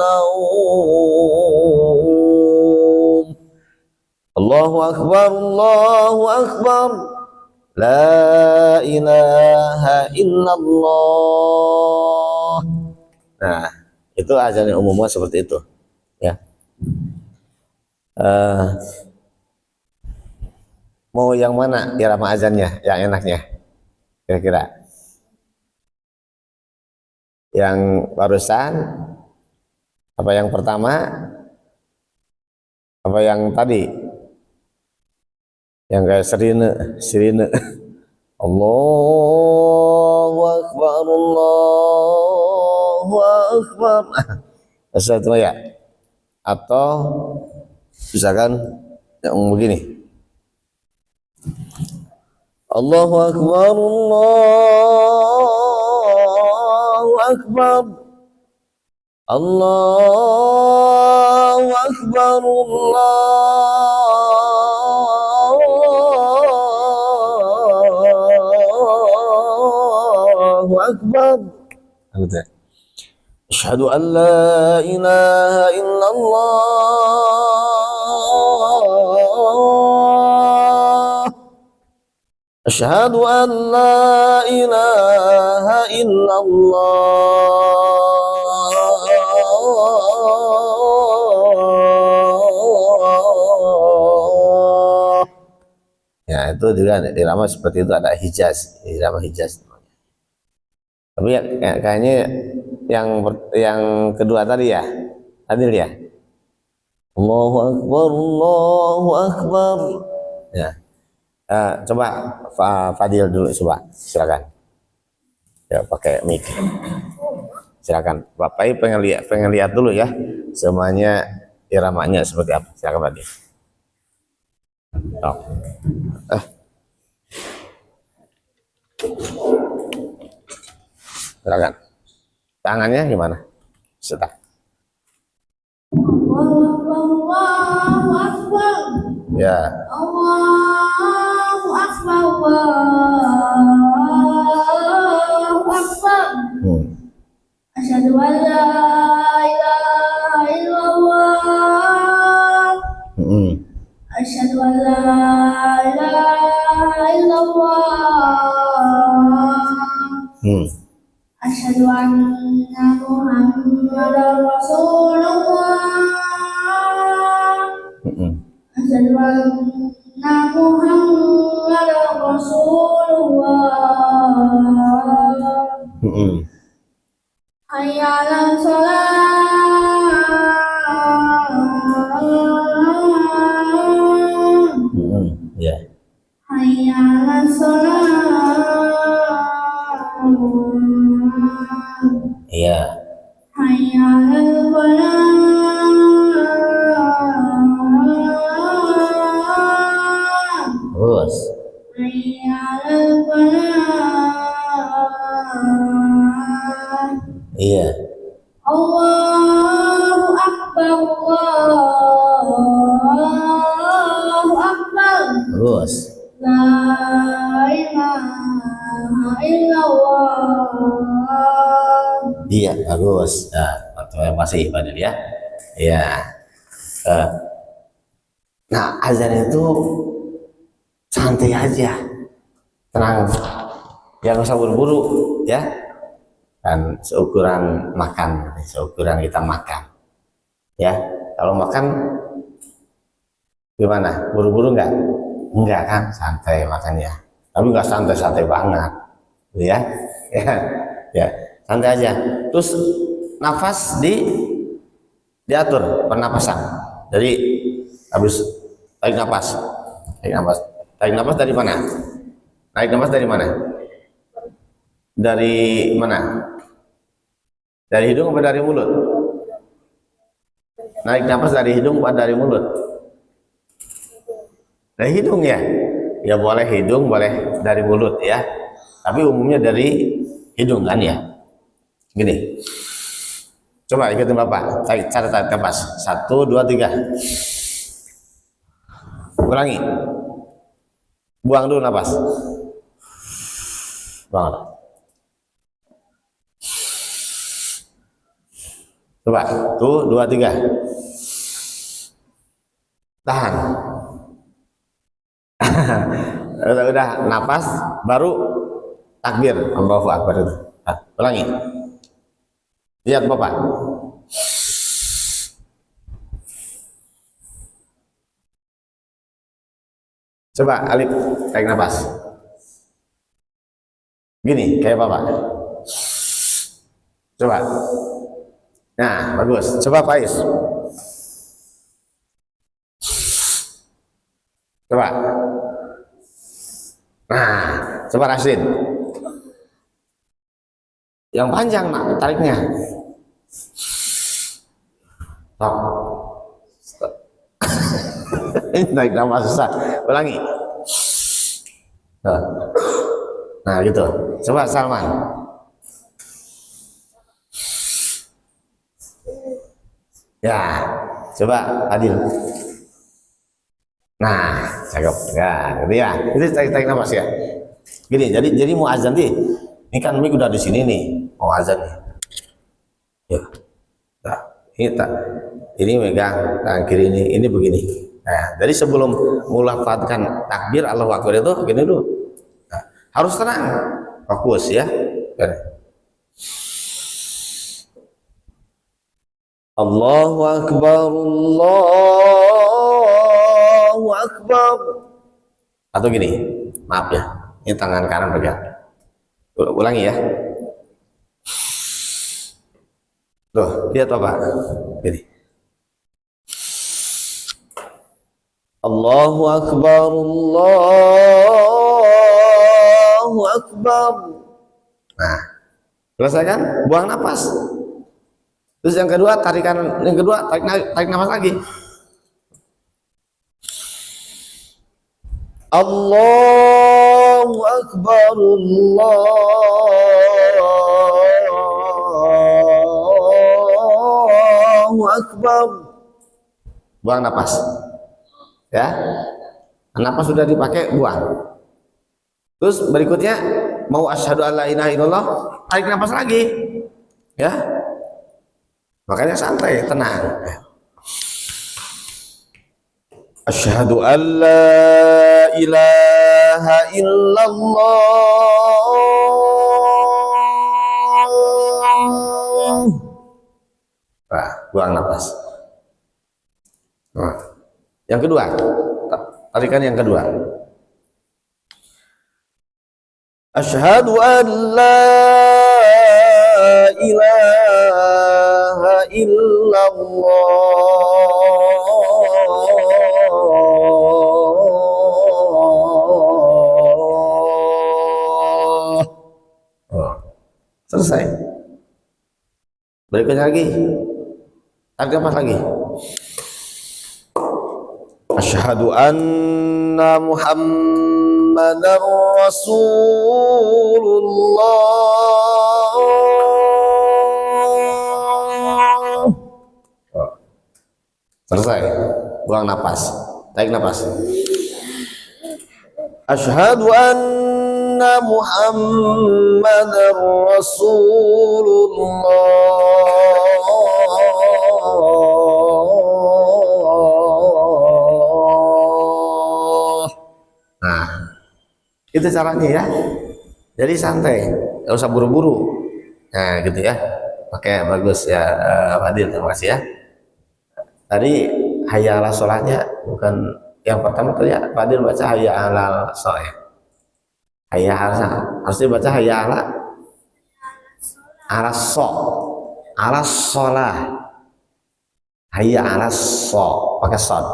naum. Allahu akbar, Allahu akbar. La ilaha illallah. Nah, itu azan yang umumnya seperti itu ya. Mau yang mana irama azannya yang enaknya kira-kira? Yang barusan, apa yang pertama, apa yang tadi, yang kayak sirine Allahu akbar, Allahu akbar. Itu ya. Atau misalkan yang begini, Allahu akbar, Allahu akbar, Allahu akbar, Allahu akbar. Asyhadu an la ilaha illallah. Asyhadu an la ilaha illallah. Ya, itu juga irama seperti itu, ada hijaz, irama hijaz. Tapi ya, kayaknya yang kedua tadi ya, adil ya. Allahu akbar, Allahu akbar. Ya. Coba Fadil dulu, coba silakan. Ya, pakai mic. Silakan. Bapak pengen lihat dulu ya, semuanya iramanya seperti apa. Silakan Fadil. Oh. Silakan. Tangannya gimana? Setak. Allahu akbar. Ya. Allahu akbar. Allahu akbar. Asyhadu an la ilaha illallah. Asyhadu an la ilaha illallah. Asyhadu anna Muhammadar Rasulullah. Asyhadu anna Muhammadar Rasulullah. Hayya 'alas shalah. Ya. Hayya 'alas shalah. Iya. Hayya 'alal falah. Terus. Hayya 'alal falah. Iya. Allahu akbar, Allahu akbar. Terus. La ilaha illallah. Iya, bagus. Nah, masih Fadil ya. Ya. Eh, Nah, azan itu santai aja, tenang, yang usah buru-buru, ya. Dan seukuran makan, seukuran kita makan, ya. Kalau makan gimana? Buru-buru nggak? Enggak kan, santai makannya. Tapi nggak santai-santai banget, ya. Ya, ya, santai aja. Terus nafas diatur pernapasan. Jadi habis tarik nafas, tarik nafas dari mana? Tarik nafas dari mana? Dari mana? Dari hidung atau dari mulut? Narik nafas dari hidung atau dari mulut? Dari hidung ya? Ya boleh hidung, boleh dari mulut ya. Tapi umumnya dari hidung kan ya. Gini. Coba ikutin Bapak. Cara tarik nafas. 1, 2, 3. Ulangi. Buang dulu nafas. Buang. Coba. Tuh, 2, 3. Tahan. Udah nafas baru takbir. Allahu Akbar itu. Ulangi. Lihat Bapak. Coba Alif tarik nafas. Gini kayak Bapak. Coba. Nah, bagus. Coba Faiz. Coba. Nah, coba Rasid. Yang panjang nak tariknya. Stop. Stop. Naik nafas susah. Ulangi. Nah, gitu. Coba Salman. Ya, coba Adil. Nah, cakep. Ya, gitu ya. Itu tarik nafas ya. Gini, jadi mau azan nih. Ini kan mik udah di sini nih, mau azan nih. Ya. Nah, ini megang tangan kiri ini begini. Nah, jadi sebelum melafadzkan takbir Allahu Akbar itu gini dulu. Nah, harus tenang, fokus ya. Allahu Akbar, Allahu Akbar. Atau gini, maaf ya, ini tangan kanan pegang. Ulangi ya. Tuh, lihat Bapak. Gini. Allahu Akbar, Allahu Akbar. Nah, selesai kan? Buang napas. Terus yang kedua, tarik napas lagi. Allahu Akbar, Allahu Akbar. Buang napas. Ya, napas sudah dipakai, buang. Terus berikutnya mau asyhadu alla ilaha illallah, tarik napas lagi. Ya, makanya santai, tenang. Asyhadu alla ilaha illallah. Nah, buang napas. Nah, yang kedua, tarikan yang kedua. Asyhadu an la ilaha illallah. Oh, selesai. Berikutnya lagi. Tarik nafas lagi. Asyhadu anna Muhammadar Rasulullah. Selesai. Buang napas. Tarik napas. Asyhadu anna Muhammadar Rasulullah. Itu caranya ya. Jadi santai, nggak usah buru-buru. Nah, gitu ya. Oke, bagus ya, Fadil, terima kasih ya. Tadi hayya ala sholatnya bukan yang pertama tadi ya, Fadil baca hayya ala sholat ya. Hayya ala, harus dibaca hayya ala sholat. Hayya ala sholat, pakai shot.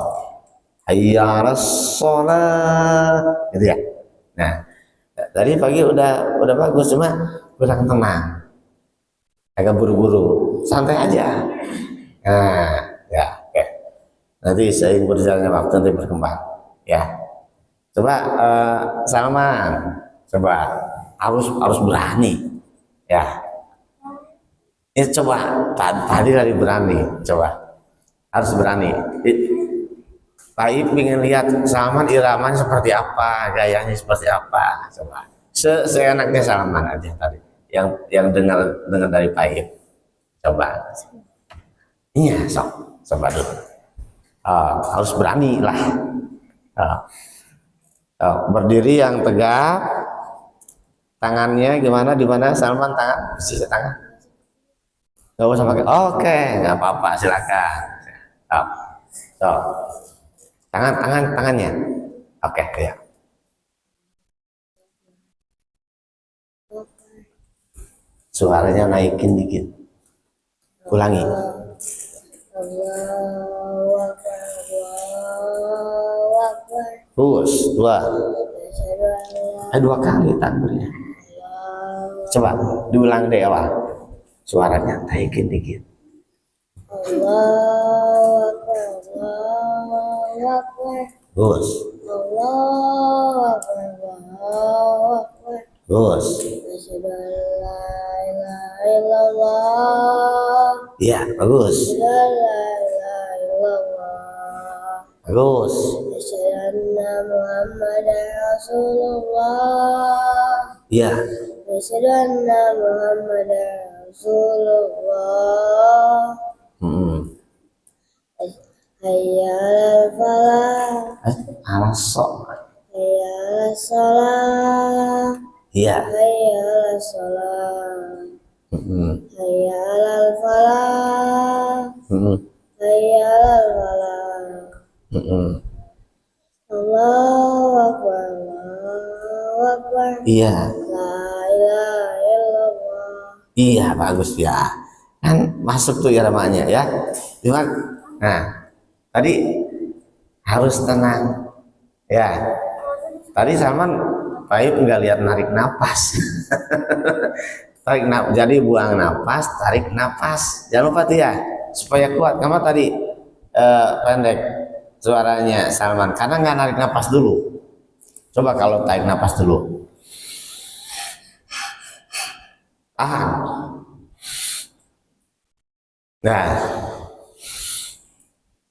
Hayya ala sholat, gitu ya. Nah, tadi pagi udah bagus, cuma kurang tenang, agak buru-buru, santai aja. Nah, ya, oke. Nanti seiring berjalannya waktu nanti berkembang, ya. Coba Salman, coba harus berani, ya. Ini coba tadi berani, coba harus berani. Taib ingin lihat Salman iramanya seperti apa, gayanya seperti apa, coba. Seenaknya Salman aja tadi, yang dengar dari Taib, coba. Iya, coba dulu. Harus berani lah. Berdiri yang tegak, tangannya gimana, di mana Salman tangan, sisi tangan. Gak usah pakai. Oke, nggak apa-apa, silakan. Tangannya. Oke, ya. Suaranya naikin dikit. Ulangi. Terus, dua kali takbirnya. Coba diulang deh awal. Suaranya naikin dikit. Terus. Terus. Ya, bagus. Bagus. Ya. Hayya alal falah. Alasok. Hayya alal salah. Iya. Hayya alal salah. Hayya alal falah. Hayya alal falah. Allahu akbar. Allahu akbar. Iya. La ilaha illallah. Iya, bagus ya. Kan masuk tuh iramanya ya. Cuma, nah, tadi harus tenang. Ya. Tadi Salman Taib nggak lihat narik napas. Jadi buang napas, tarik napas. Jangan lupa tuh ya, supaya kuat. Kamu tadi pendek suaranya Salman karena nggak narik napas dulu. Coba kalau tarik napas dulu. Tahan. Nah,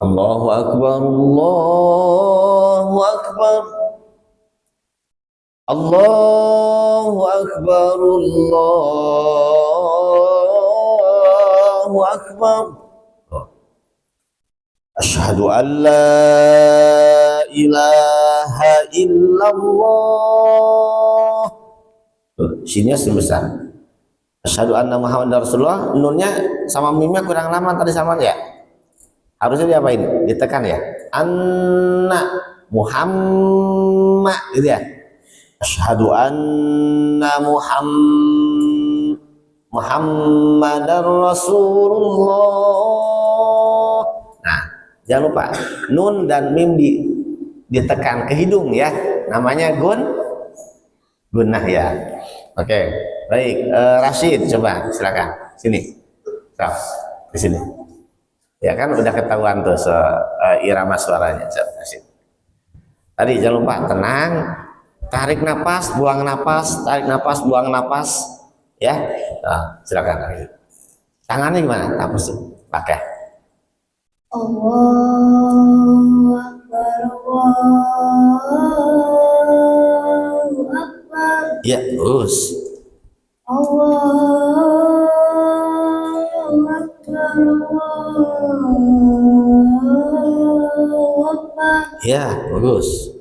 Allahu Akbar, Allahu Akbar, Allahu Akbar, Allahu Akbar. Asyhadu an la ilaha illallah. Sininya sebesar. Asyhadu anna Muhammadar Rasulullah, nunnya sama mimnya kurang lama tadi sama ya. Harusnya diapain? Ditekan ya. Anna Muhammad gitu ya. Asyhadu anna Muhammadar Rasulullah. Nah, jangan lupa nun dan mim ditekan ke hidung ya. Namanya gunnah ya. Oke, baik. Rashid, coba silakan sini. Di sini. Ya kan udah ketahuan tuh irama suaranya. Rashid. Tadi jangan lupa tenang, tarik napas, buang napas, tarik napas, buang napas. Ya, silakan. Tangannya gimana? Tapus pakai. Allahu Akbar, Allahu Akbar. Ya, terus. Allahu Akbar, Allahu Akbar. Ya, bagus.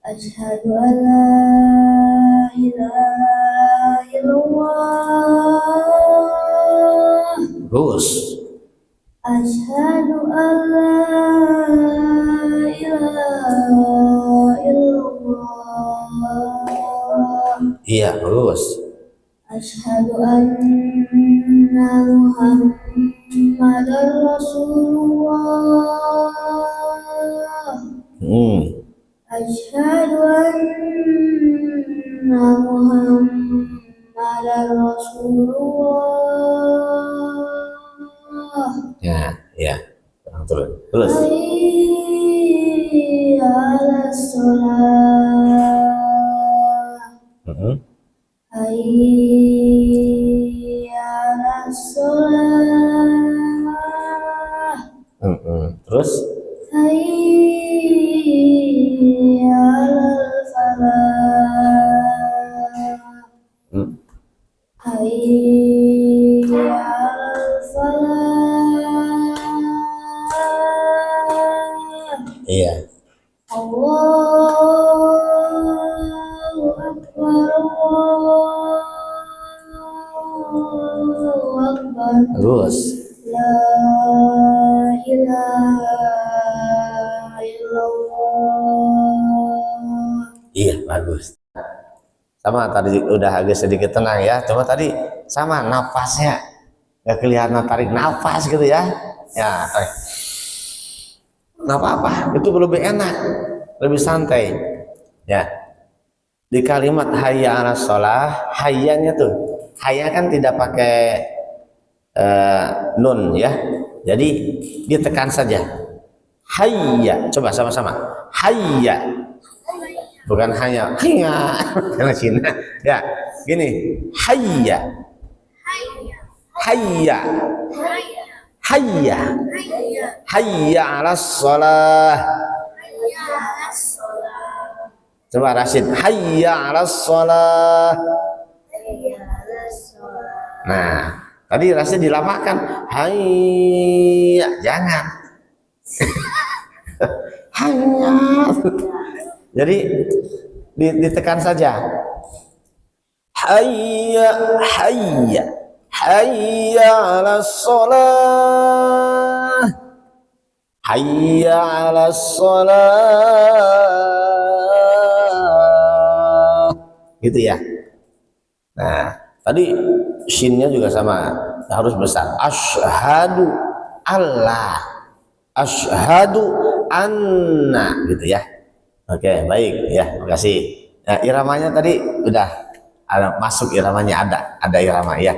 Asyhadu an la ilaha illallah. Bagus. Asyhadu an la ilaha illallah. Iya, bagus. Asyhadu anna Muhammadar Rasulullah. Asyhadu anna Muhammadar Rasulullah. Ya. Terus. Hayya 'alas shalah. Hayya 'alas shalah. Terus. Hayya 'alal falah. Hayya 'alal falah. Iya. Allahu Akbar, Allahu Akbar. Bagus. La ilaha illallah. Iya, bagus. Sama tadi udah agak sedikit tenang ya. Cuma tadi sama nafasnya nggak kelihatan tarik nafas gitu ya. Ya, tarik. Nggak apa-apa, itu lebih enak, lebih santai. Ya. Di kalimat hayya 'alas shalah, hayyanya tuh, hayya kan tidak pakai nun ya. Jadi ditekan saja. Hayya, coba sama-sama. Hayya. Bukan hanya hayya karena Cina. Ya, gini. Hayya. Hayya. Hayya. Hayya 'alas shalah. Coba Rashid. Hayya 'alas shalah. Nah, tadi Rashid dilamakan. Hayya, jangan. Hayya. Jadi ditekan saja. Hayya, hayya. Hayya 'alas shalah. Hayya 'alas shalah. Gitu ya. Nah, tadi shinnya juga sama, harus besar. Asyhadu Allah. Asyhadu anna gitu ya. Oke, baik ya, makasih. Nah, iramanya tadi udah ada masuk iramanya, ada irama ya.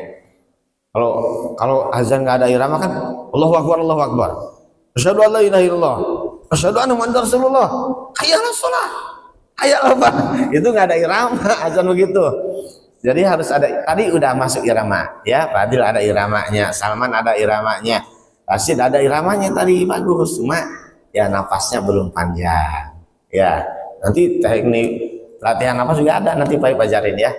Kalau azan nggak ada irama kan Allahu Akbar, Allahu Akbar. Asyhadu an la ilaha illallah. Asyhadu anna Muhammadar Rasulullah. Hayya 'alas shalah. Hayya apa? Itu nggak ada irama azan begitu. Jadi harus ada, tadi udah masuk irama ya. Fadil ada iramanya, Salman ada iramanya, Rashid ada iramanya tadi, bagus. Cuma ya nafasnya belum panjang. Ya, nanti teknik latihan nafas juga ada, nanti Pak ajarin ya.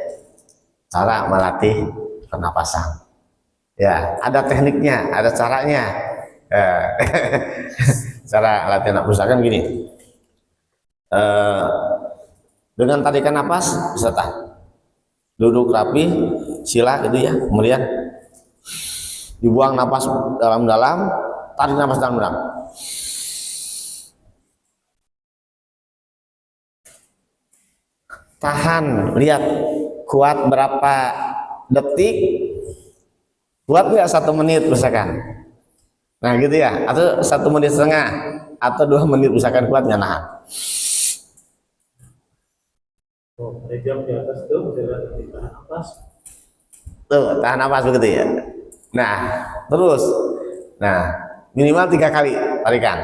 Cara melatih pernapasan. Ya, ada tekniknya, ada caranya. Cara latihan nafas kan gini. Dengan tarikan nafas bisa tahan. Duduk rapi, sila gitu ya. Kemudian dibuang nafas dalam-dalam, tarik nafas dalam-dalam. Tahan, lihat kuat berapa detik, kuat nggak 1 menit misalkan. Nah gitu ya, atau 1 menit setengah, atau 2 menit misalkan, kuat nggak nahan. Oh, ada jam di atas tuh, bisa lihat di tahan nafas. Tuh, tahan nafas begitu ya. Nah, terus, nah minimal 3 kali tarikan.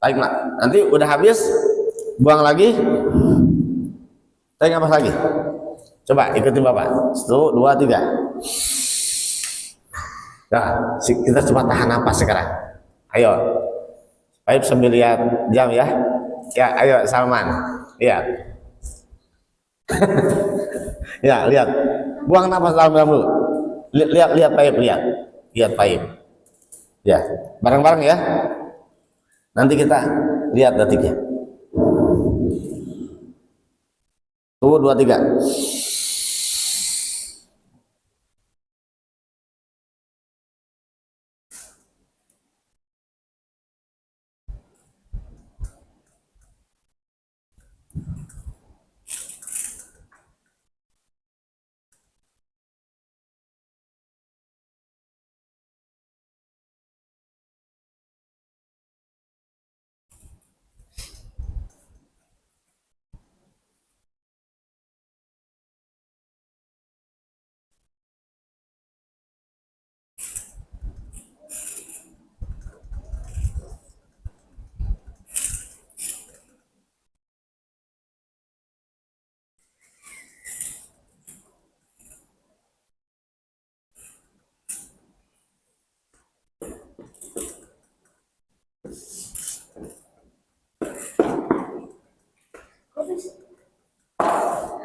Tarik, nanti udah habis, buang lagi. Tarik nafas lagi. Coba ikutin Bapak. 1, 2, 3. Nah, kita coba tahan nafas sekarang. Ayo. Baik, sambil lihat jam ya. Ya, ayo Salman. Lihat. Ya, lihat. Buang nafas dalam-dalam dulu. Lihat Paip, lihat. Lihat Paip. Ya, bareng-bareng ya. Nanti kita lihat detiknya. 1, 2, 3.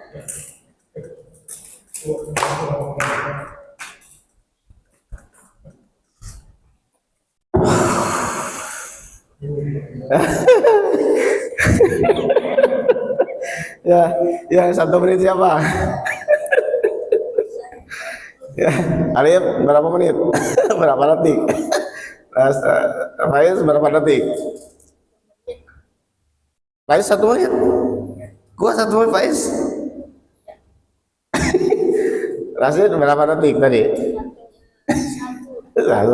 Ya, yang 1 menit siapa? Ya, Alif berapa menit? Berapa detik? Mas, Faiz berapa detik? Faiz 1 menit. Gua 1 menit Faiz. Rasid berapa detik tadi?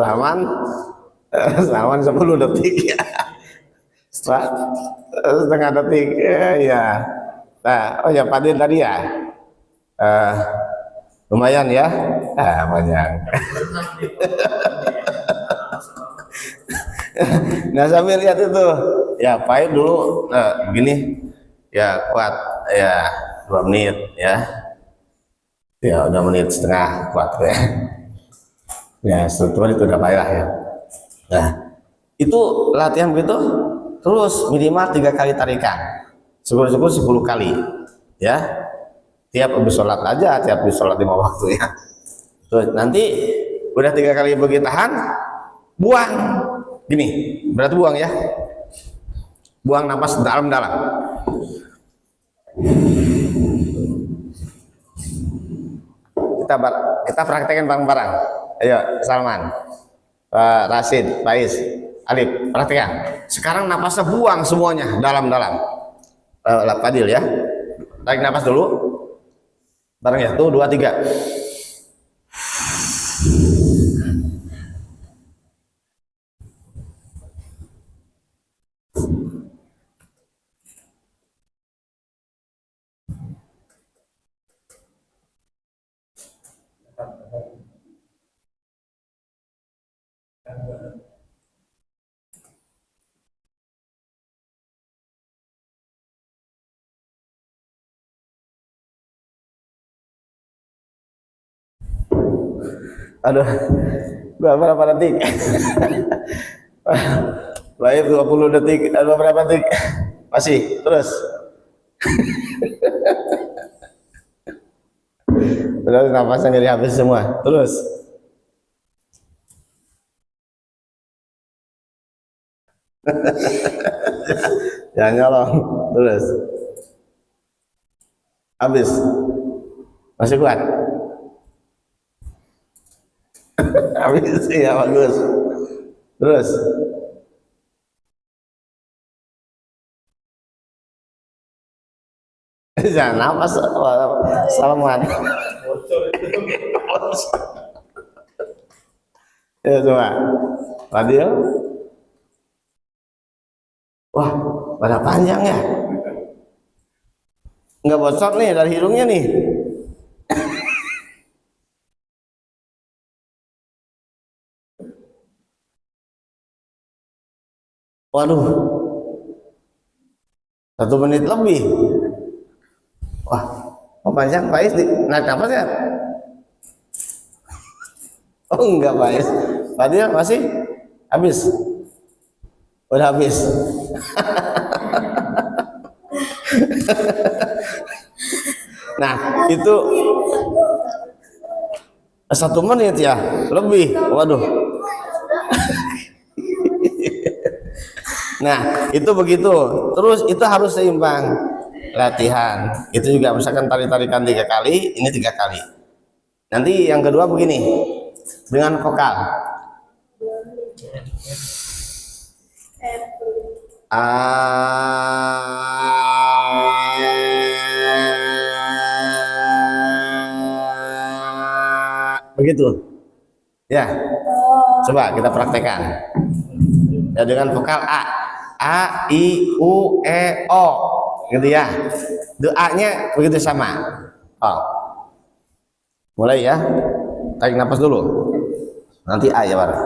Aman. Aman 10 detik ya. Setengah detik. Ya. Nah, oh ya Padin tadi ya. Eh, lumayan ya. Banyak. Nah sambil lihat itu, ya pahit dulu, nah, begini, ya kuat, ya 2 menit, ya udah 1,5 menit kuat ya 1 menit itu udah payah ya. Nah itu latihan begitu, terus minimal 3 kali tarikan, syukur-syukur 10 kali, ya, tiap habis sholat aja, tiap habis sholat 5 waktu ya. Terus nanti udah 3 kali begitu tahan, buang. Gini, berarti buang ya. Buang napas dalam-dalam. Kita praktekin bareng-bareng. Ayo, Salman, Rasid, Faiz, Alif, praktekan. Sekarang napasnya buang semuanya dalam-dalam. Fadil ya. Tarik napas dulu. Bareng ya. Tuh 2, 3. Aduh, berapa detik? Baik 20 detik, berapa detik? Masih, terus. Terus napasnya jadi habis semua, terus. Jangan nyolong, terus. Habis. Masih kuat? Habis, iya bagus. Terus. Jangan napas, Salman. Ya coba. Fadil. Wah, pada panjang ya. Nggak bocor nih dari hidungnya nih. Waduh, 1 menit lebih. Wah, panjang Faiz naik napas ya? Oh enggak Faiz. Fadil masih habis. Udah habis. Nah itu 1 menit ya lebih. Waduh. Nah itu begitu. Terus itu harus seimbang latihan. Itu juga misalkan tarik-tarikan 3 kali, ini 3 kali. Nanti yang kedua begini dengan vokal. Begitu ya, coba kita praktekkan ya dengan vokal a i u e o gitu ya, doanya begitu sama. Mulai ya, tarik nafas dulu, nanti a ya bareng.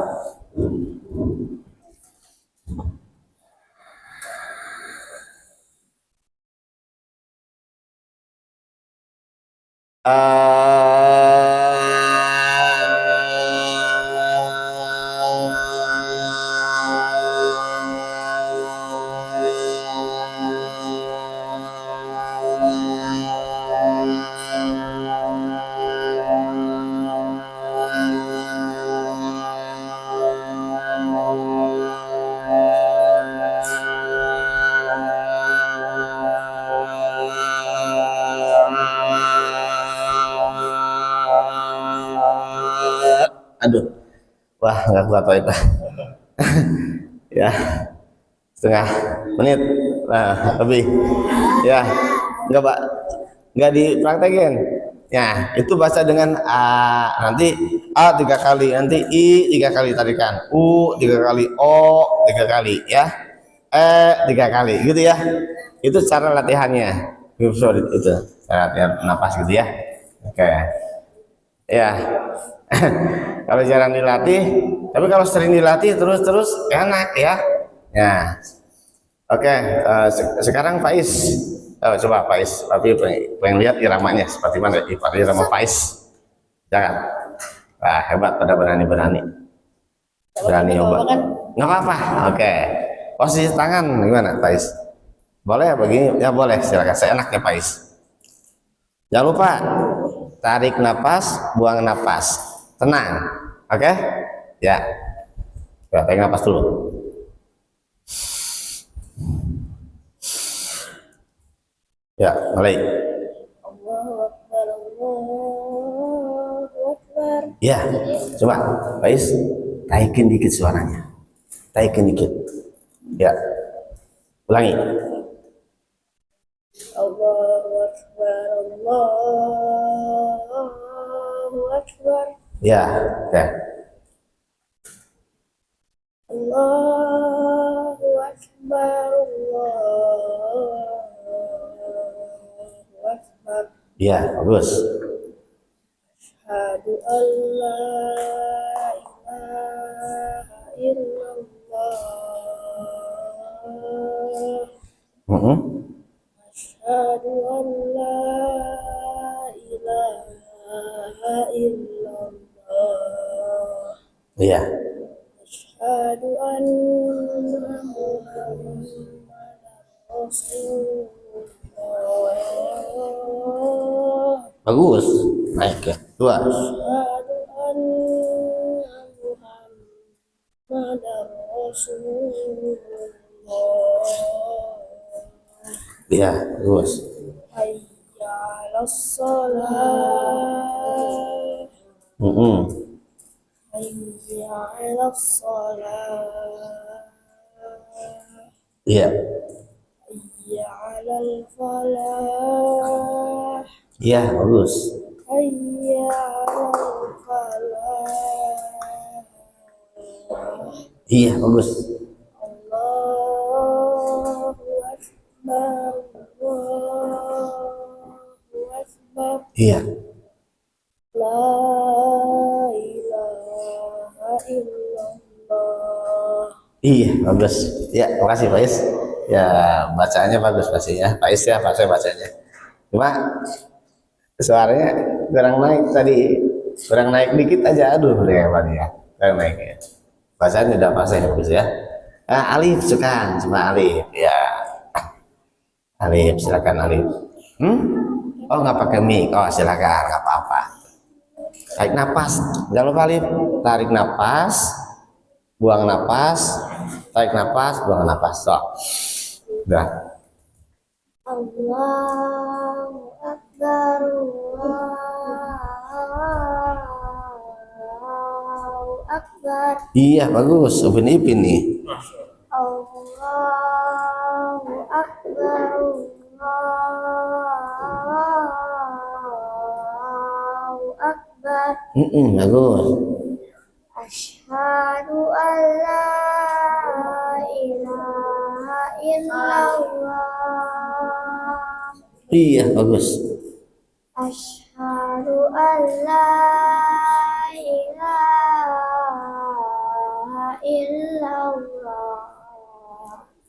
Aduh, wah nggak kuat Pak Ipah. Ya, setengah menit lah lebih. Ya, nggak Pak, nggak dipraktekin. Ya, itu baca dengan a, nanti a 3 kali, nanti i 3 kali tarikan, u 3 kali, o 3 kali, ya, e 3 kali, gitu ya. Itu cara latihannya. Sorry, itu cara latihan napas gitu ya. Oke, ya. Kalau jarang dilatih, tapi kalau sering dilatih terus enak ya. Ya, oke. Sekarang Faiz. Coba Faiz, tapi pengen lihat iramanya seperti mana irama Faiz. Jangan. Wah, hebat pada berani nyoba. Nggak apa-apa. Oke. Posisi tangan gimana Faiz? Boleh begini? Ya boleh, silakan. Seenaknya Faiz. Jangan lupa tarik napas, buang napas. Tenang. Oke? Ya. Ya, tarik napas dulu. Ya, mulai. Allahu Akbar, Allahu Akbar. Ya, coba Faiz, taikin dikit suaranya. Taikin dikit. Ya. Ulangi. Allahu Akbar, Allahu Akbar. Ya, ya. Allahu Akbar, Allahu Akbar. Ya, bagus. Asyhadu an la ilaha illallah. Asyhadu an la ilaha illallah. Iya. Asyhadu anna Muhammadan Rasulullah. Bagus. Naik ya. 2. Asyhadu anna Muhammadan Rasulullah. Iya, bagus. Hayya 'alas shalah. Hayya 'alas shalah. Iya. Hayya 'alal falah. Iya, bagus. Hayya 'alal falah. Iya, bagus. Allahu Akbar, Allahu Akbar. Iya. La ilaha illallah. Iya, bagus. Ya, makasih Faiz. Ya, bacaannya bagus pastinya. Faiz ya, bacanya. Cuma suaranya kurang naik tadi. Kurang naik dikit aja. Aduh, ya. Kurang naik ya. Bacaan udah pasti bagus ya. Alif suka, cuma Alif. Ya. Alif, silakan Alif. Oh, nggak pakai mic. Oh, silakan, nggak apa-apa. Tarik napas. Jangan lupa Alif. Tarik napas, buang napas, tarik napas, buang napas. So. Udah. Allahu Akbar, Allahu Akbar. Iya, bagus. Upin Ipin nih. Allahu Akbar, Allahu Akbar. Bagus. Asyhadu an la ilaha illallah. Iya, bagus. Asyhadu an la ilaha illallah.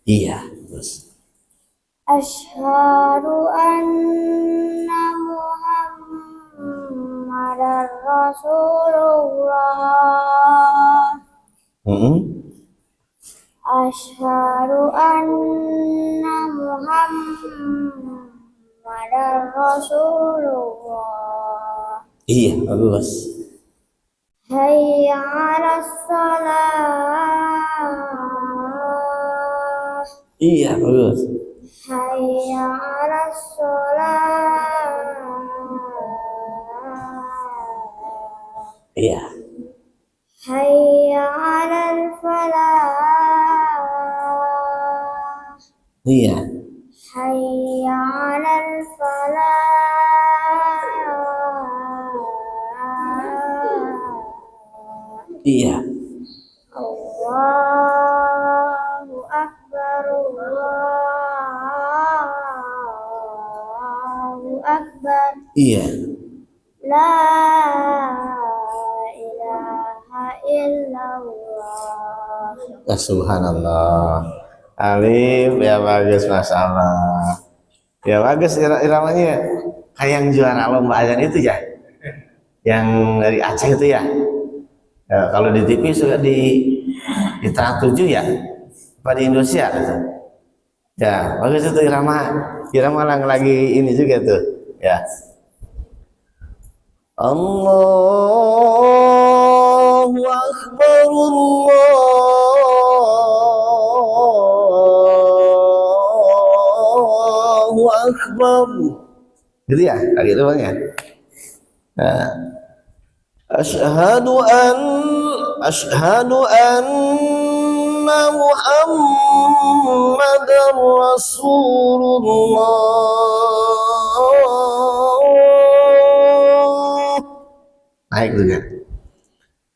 Iya, bagus. Asyhadu anna Muhammadar Rasulullah. Asyhadu anna Muhammadar Rasulullah. Iya, bagus. Hayya 'alas shalah. Iya, bagus. Hayya 'alas shalah. Iya. Iya. hayya 'alal falah, Iya. Allahu akbar, Allahu akbar, Iya. la ilaha illallah. Subhanallah. Alif ya bagus, masya Allah. Ya bagus iramanya kayak yang juara lomba azan itu ya, yang dari Aceh itu ya. Ya, kalau di TV suka di Trans 7 ya, apa di Indonesia gitu. Ya bagus itu irama lagi ini juga tuh ya. Allahu Akbar, Allahu Akbar. Gitu ya, kayak gitu bang ya. Nah, Ashhadu anna Muhammadar Rasulullah. Naik juga.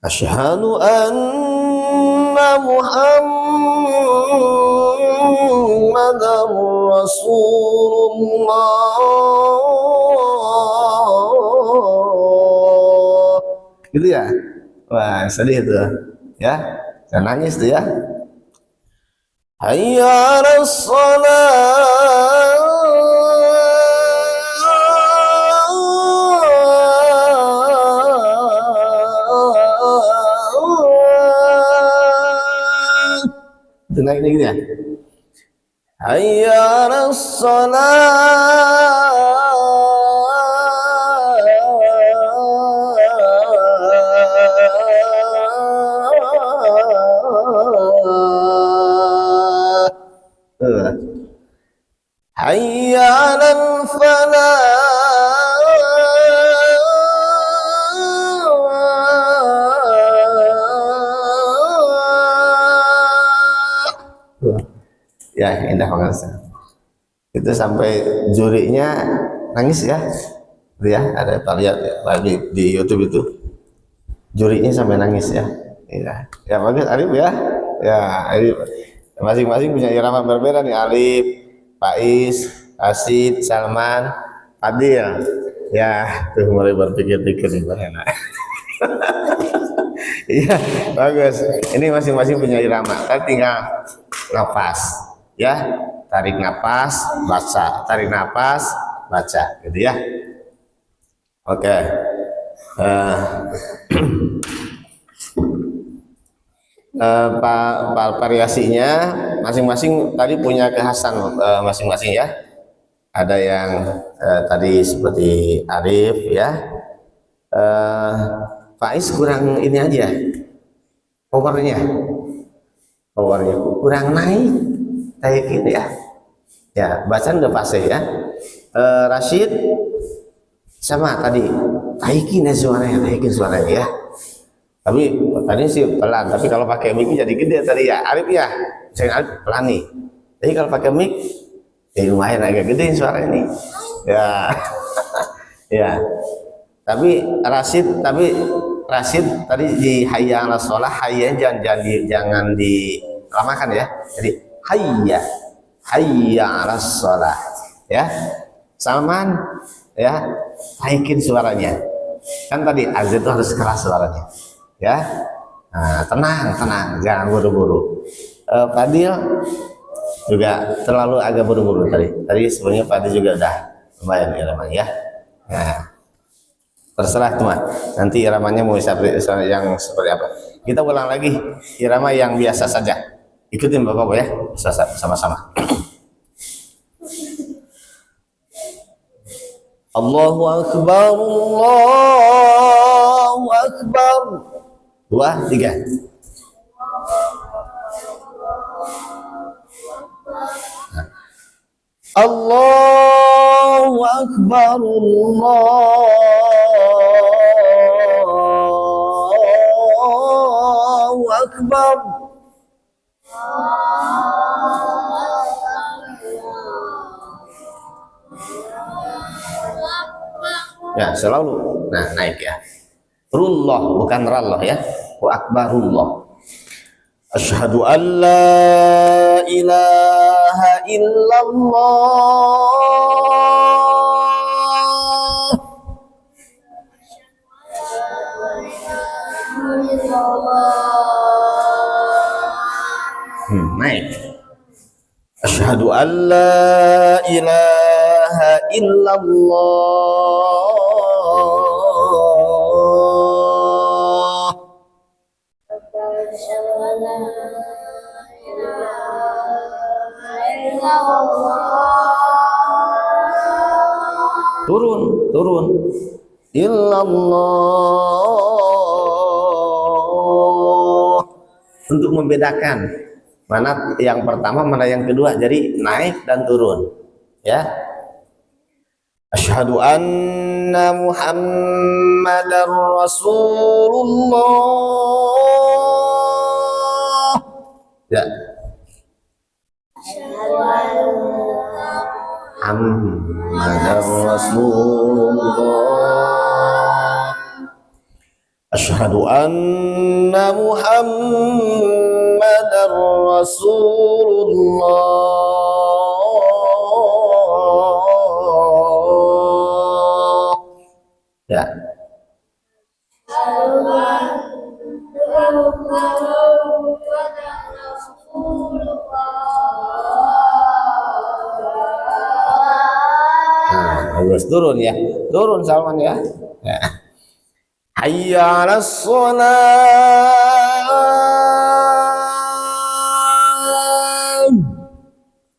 Asyhadu anna Muhammadar Rasulullah. Gitu ya. Wah, sedih itu. Ya. Saya nangis tuh ya. Hayya 'alas shalah. Itu naik gitu ya. Hayya 'alas salah. Hayya 'alal falah. Ya, indah banget. Itu sampai jurinya nangis ya. Itu ya, ada kita lihat ya, di YouTube itu. Jurinya sampai nangis ya. Ya, ya bagus Arif ya. Ya, Arif. Masing-masing punya irama berbeda nih. Alif, Faiz, Asid, Salman, Adil. Ya, tuh mulai berpikir-pikir nih enak. Iya, bagus. Ini masing-masing punya irama. Kan tinggal nafas, ya. Tarik nafas, baca. Tarik nafas, baca. Gitu ya. Oke. Variasinya masing-masing tadi punya kekhasan masing-masing ya. Ada yang tadi seperti Arif ya. Faiz kurang ini aja, powernya kurang naik kayak gini ya. Ya bacaan udah pasti ya. Rashid sama tadi naikin suaranya ya. Tapi tadi sih pelan, tapi kalau pakai mic jadi gede tadi ya. Arif ya, saya Arif pelan nih. Jadi kalau pakai mic, ya lumayan agak gede suara ini. Ya, ya. Tapi Rashid tadi di hayya 'alas shalah, hayya jangan dilamakan ya. Jadi hayya 'alas shalah ya. Salman ya, naikin suaranya. Kan tadi azan itu harus keras suaranya. Ya, nah, tenang, jangan buru-buru. Fadil juga terlalu agak buru-buru tadi sebenarnya Fadil juga udah lumayan iramanya ya. Nah, terserah teman, nanti iramanya mau yang seperti apa. Kita ulang lagi irama yang biasa saja. Ikutin bapak-bapak ya, sama-sama. Allahu Akbar, Allahu Akbar. 2, 3. Allahu Akbar, Allahu Akbar. Ya, selalu. Nah, naik ya. Rullah bukan rallah ya. Wa akbarullah. Asyhadu an la ilaha illallah. Naik. Asyhadu an la ilaha illallah. Turun. Illallah. Untuk membedakan mana yang pertama, mana yang kedua. Jadi naik dan turun. Ya. Asyhadu anna Muhammadar Rasulullah. Ya. Muhammadar Rasulullah. Asyhadu anna Muhammadar Rasulullah. Ya. Harus turun ya. Turun Salman ya. Ya. Hayya 'alas shalah.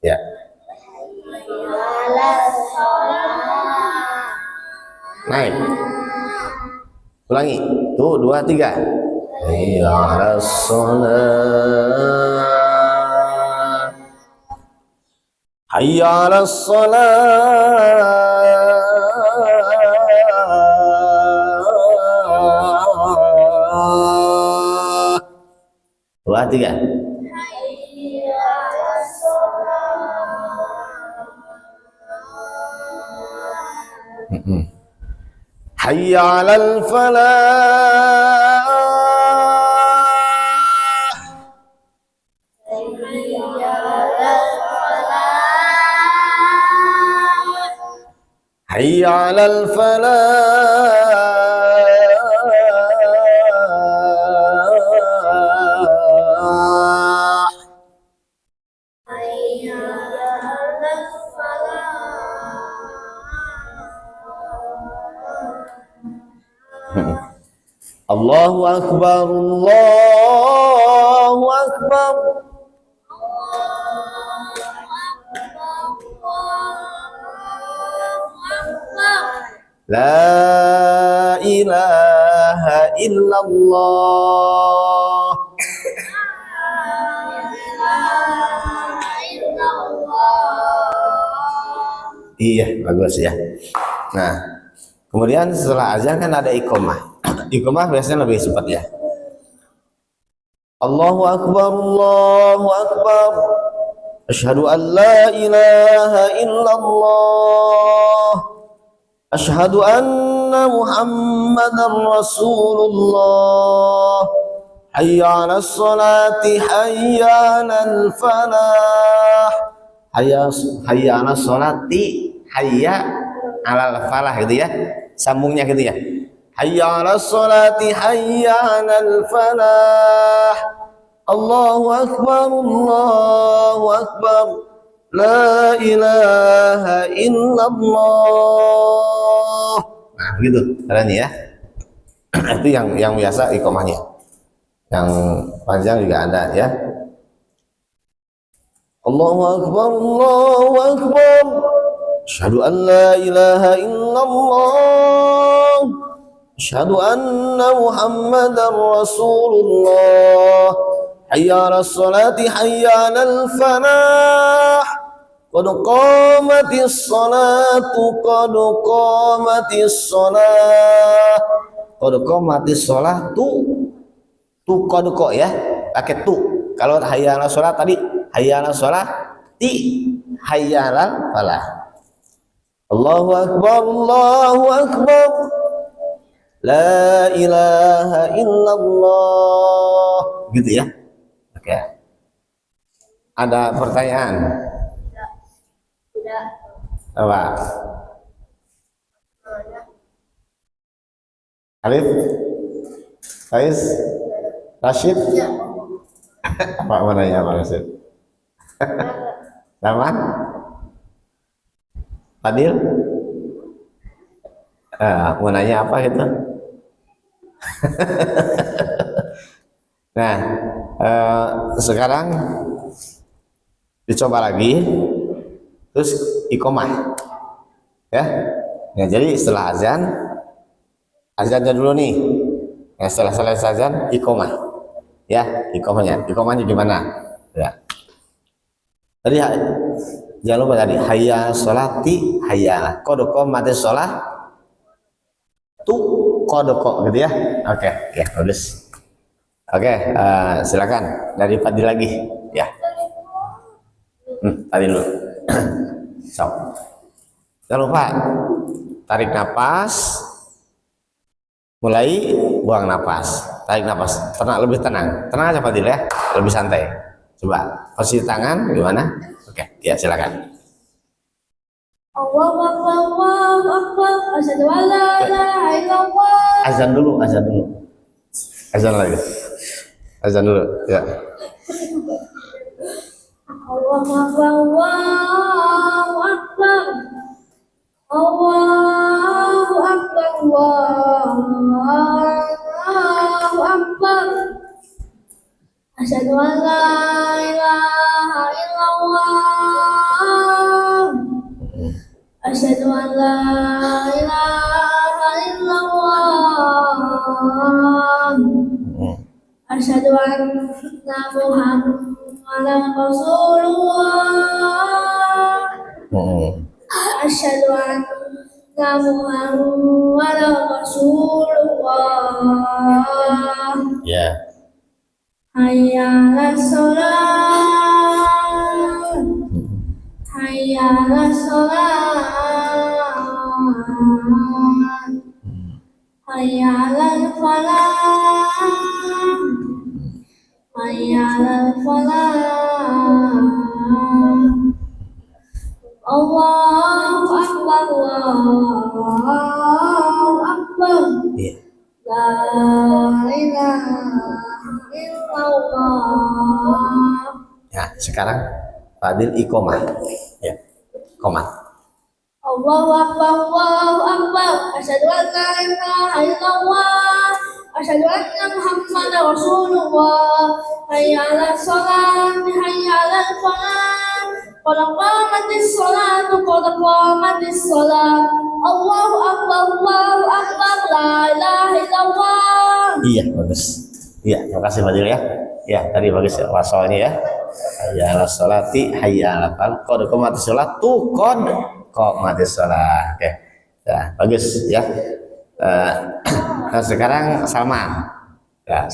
Ya. Naik. Ulangi. Tuh, 2, 3. Hayya 'alas shalah. Hayya 'alas shalah. 2, 3. Hayya 'alal falah. Hayya 'alal falah. Allahu akbar, Allahu akbar. La ilaha illallah. Iya, bagus ya. Nah, kemudian setelah azan kan ada iqamah. Iqamah biasanya lebih cepat ya. Allahu akbar, Allahu akbar. Asyhadu an la ilaha illallah. Asyhadu anna Muhammadar Rasulullah. Hayya 'alas sholati, hayya 'alal falah. Hayya 'alas sholati, hayya 'alal falah gitu ya. Sambungnya gitu ya. Hayya 'alas sholati, hayya 'alal falah. Allahu akbar, Allahu akbar. La ilaha illallah. Nah, begitu caranya ya. Itu yang biasa iqamahnya. Yang panjang juga ada ya. Allahu akbar, Allahu akbar. Asyhadu an la ilaha illallah. Asyhadu anna Muhammadar Rasulullah. Hayya 'alas sholati, hayya 'alal falah. Qad qamatis sholatu, qad qamatis sholah. Qad qamatis sholatu. Tu qad kok ya, pakai tu. Kalau hayya 'alas sholat tadi hayya 'alas sholah, ti hayya 'alal falah. Allahu Akbar, Allahu Akbar. La ilaha illallah. Gitu ya. Oke. Ada pertanyaan? Tidak. Apa? Alif? Faiz? Rashid? Apa mananya Pak Rashid? Rahman? Fadil? Mau nanya apa gitu? Nah, sekarang dicoba lagi, terus iqomah, ya. Nah, jadi setelah azannya dulu nih. Nah, setelah selesai azan, iqomah, ya, iqomahnya gimana? Ya. Tadi jangan lupa tadi hayya sholati hayya kodoko mati sholat tu kodoko gitu ya. Oke, ya bagus. Oke, silakan dari Fadil lagi ya. Tadi dulu. So. Jangan lupa tarik nafas, mulai buang nafas, tarik nafas, lebih tenang aja Fadil ya, lebih santai. Coba posisi tangan gimana? Oke, ya silakan. Allahu Akbar, Allahu Akbar, asyhadu an la ilaha illallah. Azan dulu. Azan lagi. Azan dulu, ya. Allahu Akbar, Allahu Akbar. Allahu Akbar, Allahu Akbar. Asyhadu an la ilaha illallah. Asyhadu an la ilaha illallah. Asyhadu anna Muhammadan Rasulullah. Asyhadu anna Muhammadan Rasulullah. Ya. Hayya 'alas shalah. Hayya 'alas shalah. Hayya 'alal falah. Hayya 'alal falah. Allahu Akbar, Allahu Akbar. Iya. La ilaha illallah. Ya, sekarang Fadil iqomah. Ya. Iqomah. Allahu Akbar, Allahu Akbar. Asyhadu an la ilaha illallah. Asyhadu anna Muhammadar Rasulullah. Hayya 'alas shalah, hayya 'alal falah. Qad qamatis sholatu, qad qamatis sholah. Allahu Akbar, Allahu Akbar. La ilaha illallah. Iya, bagus. Iya, terima kasih Fadil ya. Ya, tadi bagus ya wasolnya ya. Hayya 'alas sholati, hayya 'alal falah. Qad qamatis sholatu, qad qamatis sholah. Oke. Ya, bagus ya. Nah, sekarang Salman. Ya.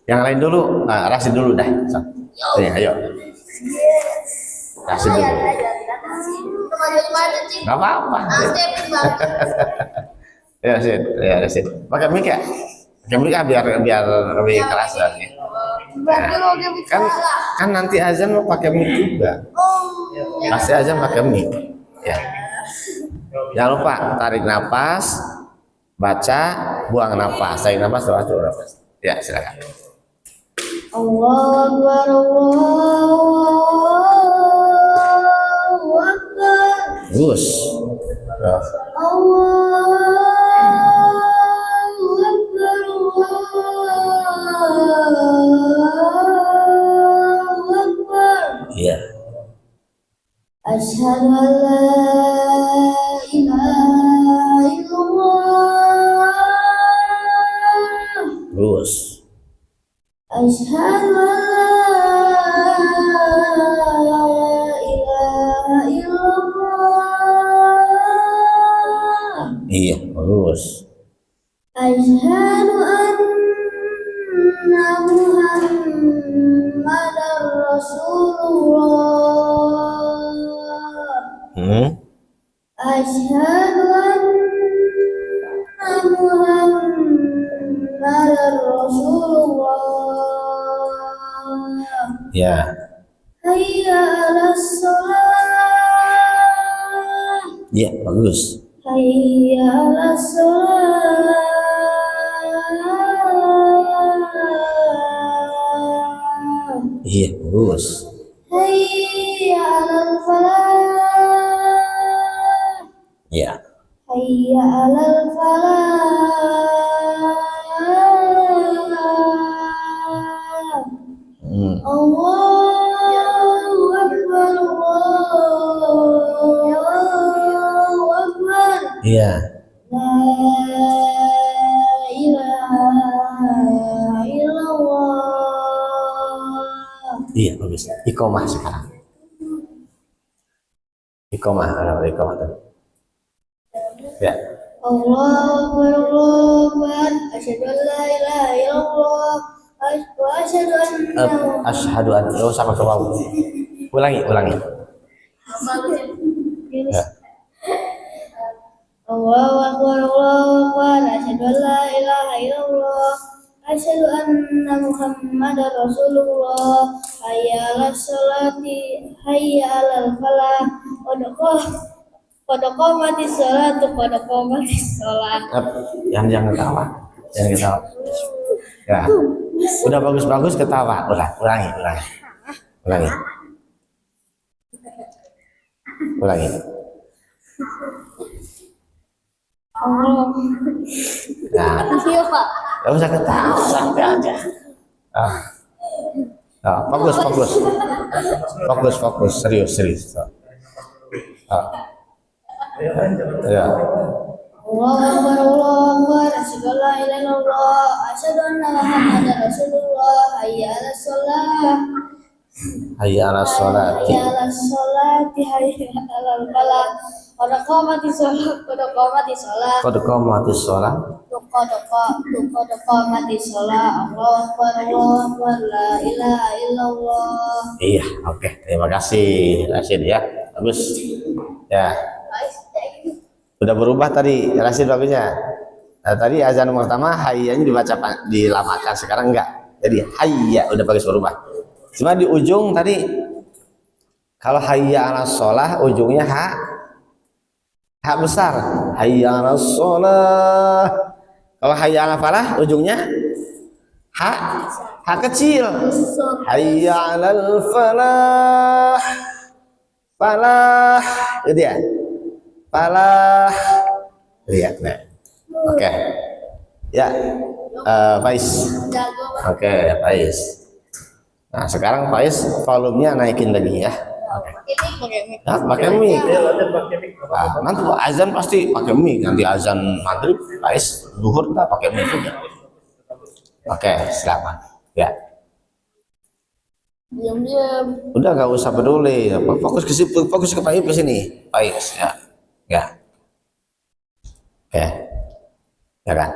Yang lain dulu, Rasid dulu dah. So. Ayo. Rasid dulu. Gak apa-apa. Ya, Rasid. Ya, Rasid. Pakai mic ya? Pakai mic ya biar lebih keras lagi. Nah, kan nanti azan mau pakai mic juga. Pasti azan pakai mic. Ya. Jangan lupa tarik nafas, baca, buang nafas, tarik nafas, doa, nafas. Ya, silakan. Allahu Akbar, Allahu Akbar. Bagus. Ya. Allahu Akbar, Allahu Akbar. Iya. Asyhadu an la ilaha illallah. Bagus. Asyhadu an la ilaha illallah. Iya, bagus. Asyhadu anna Muhammadar Rasulullah. أشهد أن محمدًا رسول الله. Ya, حي على الصلاة. ya bagus. حي على الصلاة. Iya bagus. حي على الفلاح. Ya, حي على الفلاح. الله أكبر الله أكبر iya, لا إله إلا الله. iya bagus. Iqomah sekarang. Iqomah, ada iqomah tadi. Ya, الله أكبر الله أكبر أشهد أن لا إله إلا الله وأشهد أن asyhadu an, nggak usah pakai wawu. Ulangi. Ya, الله أكبر الله أكبر أشهد أن لا إله إلا الله أشهد أن محمدا رسول الله حي على الصلاة حي على الفلاح قد قامت الصلاة قد قامت الصلاة. jangan ketawa, jangan ketawa. Ya, udah bagus ketawa. Ulangi. Allah. Nah, Iya Pak. nggak usah ketawa, santai aja. Fokus, serius. Ya, الله أكبر الله أكبر أشهد أن لا إله إلا الله أشهد أن محمدا رسول الله حي على الصلاة hayya 'alas sholati. حي على الصلاة حي على الفلاح قد قامت الصلاة قد قامت الصلاة Qad qamatis shalah. قد قامت الصلاة الله أكبر لا إله إلا الله. Iya, oke. Terima kasih, Rashid ya. Bagus. Ya, udah berubah tadi Rashid bagusnya. Nah, tadi azan pertama hayyanya dilamakan, sekarang enggak. Jadi hayya udah bagus berubah. Cuma di ujung tadi kalau hayya 'alas shalah ujungnya ha besar. Hayya 'alas shalah. Kalau hayya 'alal falah ujungnya ha kecil. Hayya 'alal falah. Falah, itu ya. Falah. Lihat, nah. Oke. Ya. Faiz. Oke, Faiz. Nah, sekarang Faiz volumenya naikin lagi ya. Nah, pakai mic. Nah, nanti azan pasti pakai mic. Nanti azan maghrib, Faiz zuhur tak pakai mic juga. Oke, silakan. Ya. Diam-diam. Udah nggak usah peduli. Fokus ke Faiz ke sini. Faiz ya. Ya. Oke. Ya kan?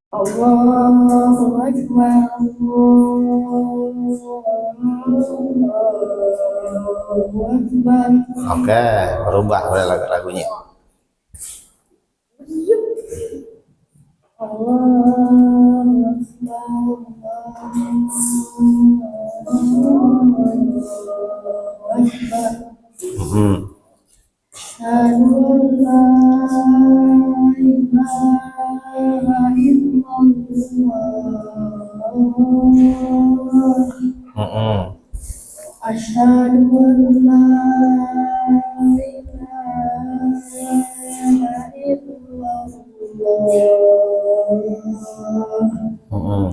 Allahu Akbar Allahu Akbar. Oke, berubah oleh lagunya. Allahu Akbar. Asyhadu an la ilaha illallah. Asyhadu an la ilaha illallah.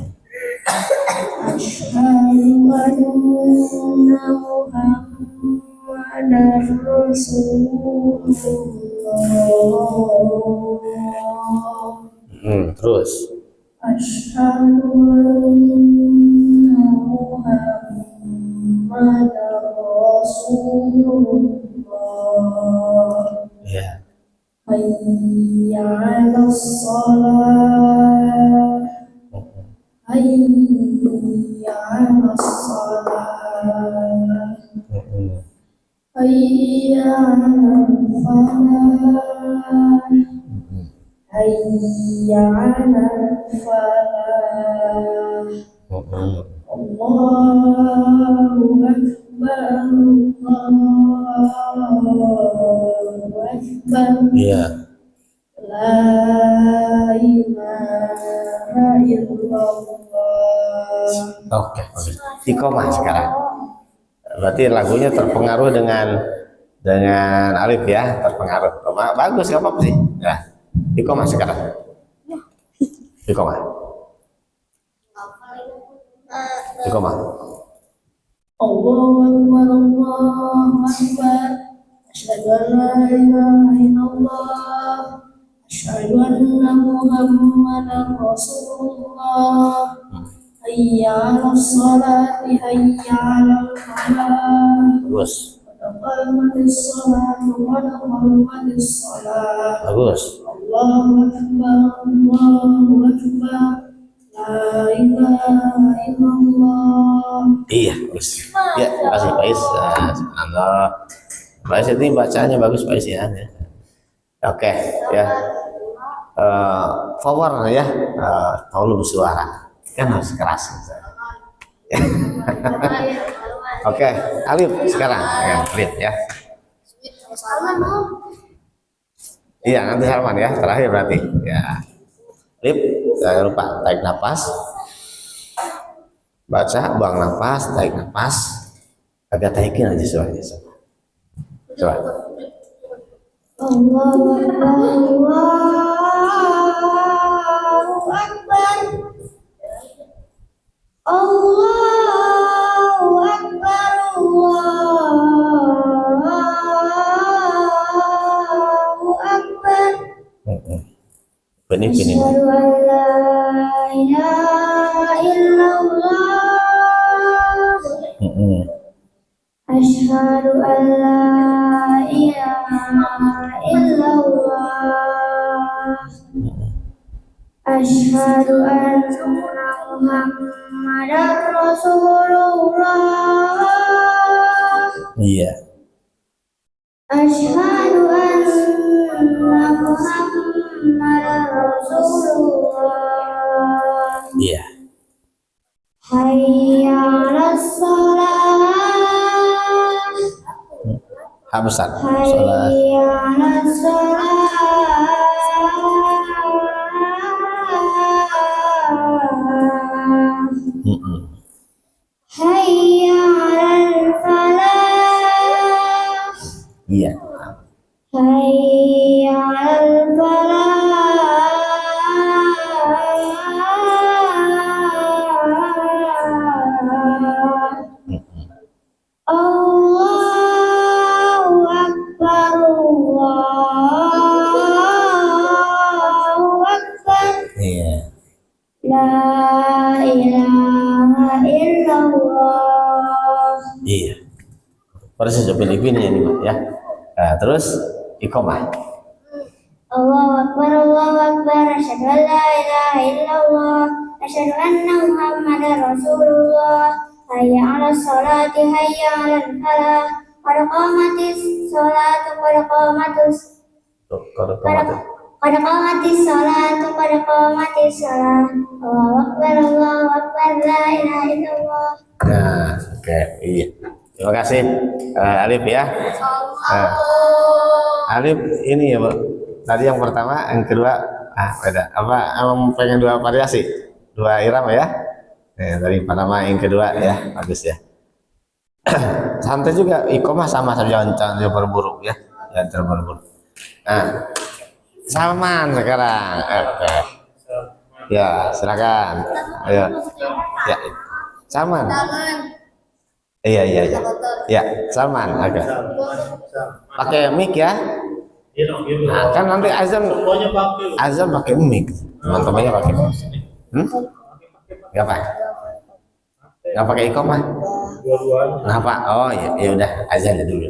Asyhadu anna Muhammadar Rasulullah. Terus. Asyhadu anna Muhammadar Rasulullah. Ya. Hayya 'alas shalah. Hayya 'alas shalah. hayya 'alal falah, hayya 'alal falah. Allahu Akbar, Allahu Akbar. Iya. La ilaha illallah. Oke, bagus. Iqomah sekarang. Berarti lagunya terpengaruh dengan alif ya, terpengaruh. Bagus, nggak apa-apa sih. Nah, iqomah sekarang. Iqomah. Iqomah. Allahu Akbar, Allahu Akbar. Asyhadu an la ilaha illallah. Asyhadu anna Muhammadar Rasulullah. Hayya 'alas sholati, hayya 'alal falah. Bagus. Qad qamatis sholatu, qad qamatis sholat. Bagus. Allahu Akbar, Allahu Akbar. La ilaha illallah. Iya, bagus. Ya, terima kasih Pak Is. Subhanallah. Pak Is ini bacaannya bagus Pak Is ya. Oke, ya. Forward ya, tahu bersuara. Kan harus keras. Oke, Alif sekarang. Ya, Alif ya. Iya, nanti Salman ya, terakhir berarti. Ya. Alif, jangan lupa tarik nafas. Baca, buang nafas, tarik nafas. Agak taikin aja suaranya. Coba. Allahu Akbar, Allahu Akbar. Allahu Akbar, Allahu Akbar. Benih. Asyhadu an la ilaha illallah. Asyhadu an la ilaha illallah. Asyhadu anna Muhammadar Rasulullah. Iya. Asyhadu anna Muhammadar Rasulullah. Iya. Hayya 'alas shalah. Hamsan. Salah. Hayya 'alas shalah. Hayya 'alal falah. Iya. Hayya 'alal falah. Allahu Akbar, Allahu Akbar. Iya. La ilaha illallah. Iya. Persis Filipina ini Mbak ya. Nah, terus iqomah. Allahu Akbar, Allahu Akbar. Asyhadu an la ilaha illallah. Asyhadu anna Muhammadar Rasulullah. Hayya 'alas sholati, hayya 'alal falah. Qad qamatis sholatu, qad qamatis. Qad qamatis sholatu, qad qamatis sholat. Allahu Akbar, Allahu Akbar. La ilaha illallah. Nah, oke, iya. Terima kasih Alif ya. Alif ini ya, Bu. Tadi yang pertama, yang kedua, beda. Apa emang pengen dua variasi? Dua irama ya? Dari pertama yang kedua ya, bagus ya. Santai juga, iqomah sama saja, jangan terburu-buru ya, jangan terburu-buru. Nah, Salman sekarang, oke. Ya, silakan. Ayo, ya, Salman. Iya. Ya, Salman, oke. Pakai mic ya. Nah, kan nanti Azam pakai mic, teman-temannya pakai mic. Gak apa? Gak pakai iqomah? Kenapa? Oh ya udah, azan dulu.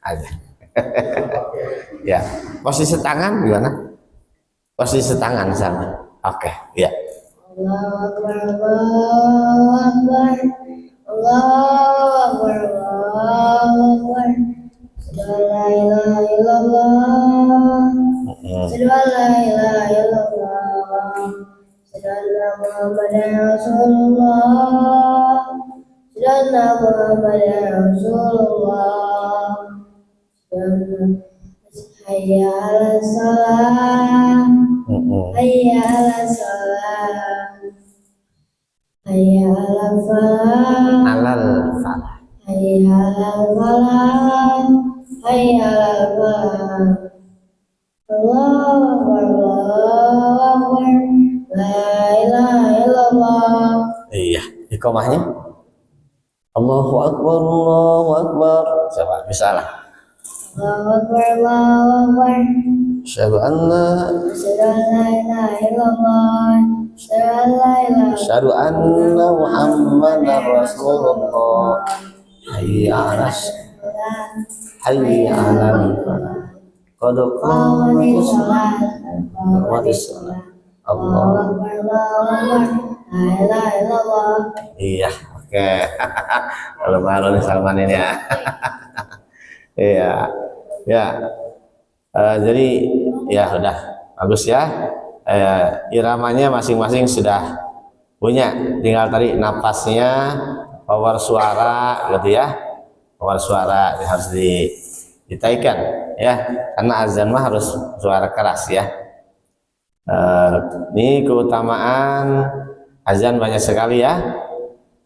Azan. Ya, posisi tangan gimana? Posisi tangan sama. Oke, ya. Allahu Akbar, Allahu Akbar. Allahu Akbar, Allahu Akbar. la ilaha illallah. Asyhadu an la ilaha illallah. Asyhadu anna Muhammadan Rasulullah. Asyhadu anna Muhammadan Rasulullah. Hayya 'alas shalah. Hayya 'alas shalah. Hayya 'alal falah. Alal falah. Hayya 'alal falah. Hayya 'alal falah. Allahu Akbar, Allahu Akbar. La ilaha illallah. Iya, iqamahnya Allahu Akbar, Allahu Akbar. Coba bisa lah. Allahu Akbar, Allahu Akbar. Asyhadu anna Asyhadu an la ilaha illallah. Asyhadu an la ilaha Asyhadu anna Muhammadar Rasulullah. Hayya 'alas illallah. hayya 'alal falah. Qad qamatis shalah. Allahu Allah. Akbar, Allahu Akbar. La ilaha illallah. Iya, oke. Kalau baru nih Salman ini ya. Iya. Ya. Jadi ya sudah bagus ya. Iramanya masing-masing sudah punya, tinggal tadi napasnya, power suara gitu ya. Power suara harus ditaikan ya, karena azan mah harus suara keras ya. Ini keutamaan azan banyak sekali ya.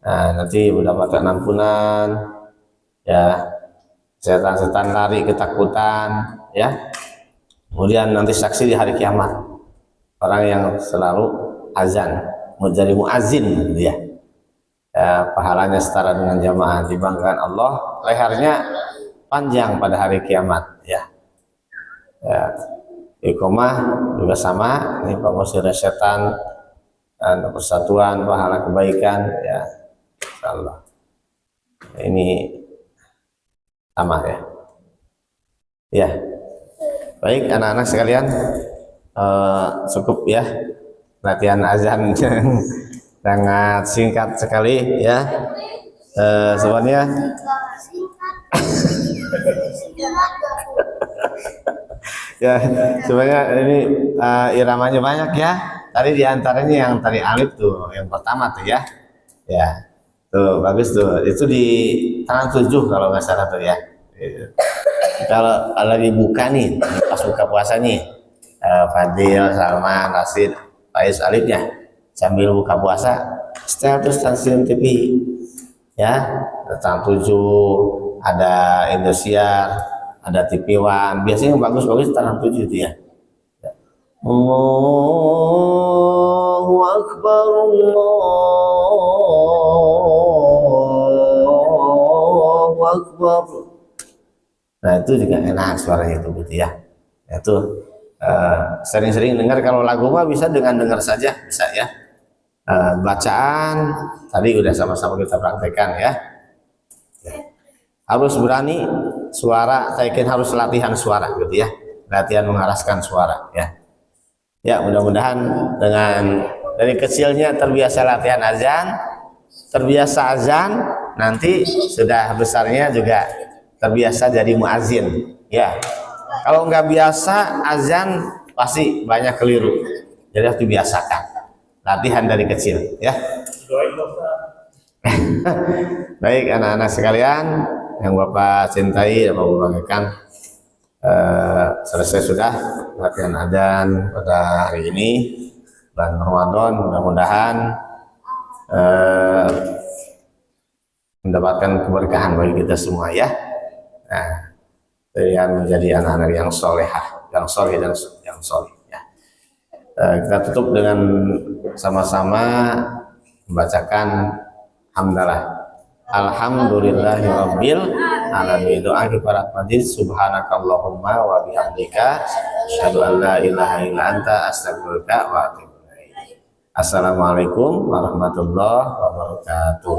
Nanti mendapatkan ampunan ya, setan-setan lari ketakutan ya. Kemudian nanti saksi di hari kiamat, orang yang selalu azan, mau jadi muazin gitu ya. Pahalanya setara dengan jamaah, dibanggakan Allah, lehernya panjang pada hari kiamat ya. Iqamah juga sama, ini pengusir setan dan persatuan pahala kebaikan ya, insyaallah. Ini sama ya. Ya, baik anak-anak sekalian, cukup ya latihan azan yang sangat singkat sekali ya. Sebenarnya ya, sebenarnya ini iramanya banyak ya. Tadi diantaranya yang tadi alif tuh, yang pertama tuh ya. Ya, tuh bagus tuh. Itu di tangan 7 kalau nggak salah tuh ya. Kalau lagi buka nih, pas buka puasa nih, Fadil, Salman, Rasid, Faiz alifnya sambil buka puasa, setel terus stasiun TV ya, tangan 7, ada Indosiar, ada TV One, biasanya yang bagus-bagus tangan 7 itu ya. Allahu Akbar, Allahu Akbar. Nah itu juga enak suaranya itu gitu ya. Itu sering-sering dengar. Kalau lagu mah bisa dengan dengar saja bisa ya. Bacaan tadi udah sama-sama kita praktekkan ya. Harus berani suara, taikin harus latihan suara gitu ya. Latihan mengeraskan suara ya. Ya mudah-mudahan dengan dari kecilnya terbiasa latihan azan, terbiasa azan, nanti sudah besarnya juga terbiasa jadi muazin ya. Kalau nggak biasa azan pasti banyak keliru, jadi harus dibiasakan, latihan dari kecil ya. Baik anak-anak sekalian yang Bapak cintai dan Bapak banggakan, selesai sudah latihan azan pada hari ini, bulan Ramadan. Mudah-mudahan mendapatkan keberkahan bagi kita semua ya. Nah, yang menjadi anak-anak yang solehah, yang soleh dan yang soleh ya. Kita tutup dengan sama-sama membacakan hamdalah. Alhamdulillahirabbil alamin. Doa kifarat majlis, subhanakallahumma wa bihamdika asyhadu an la ilaha illa anta astaghfiruka wa atubu ilaik. Assalamualaikum warahmatullahi wabarakatuh.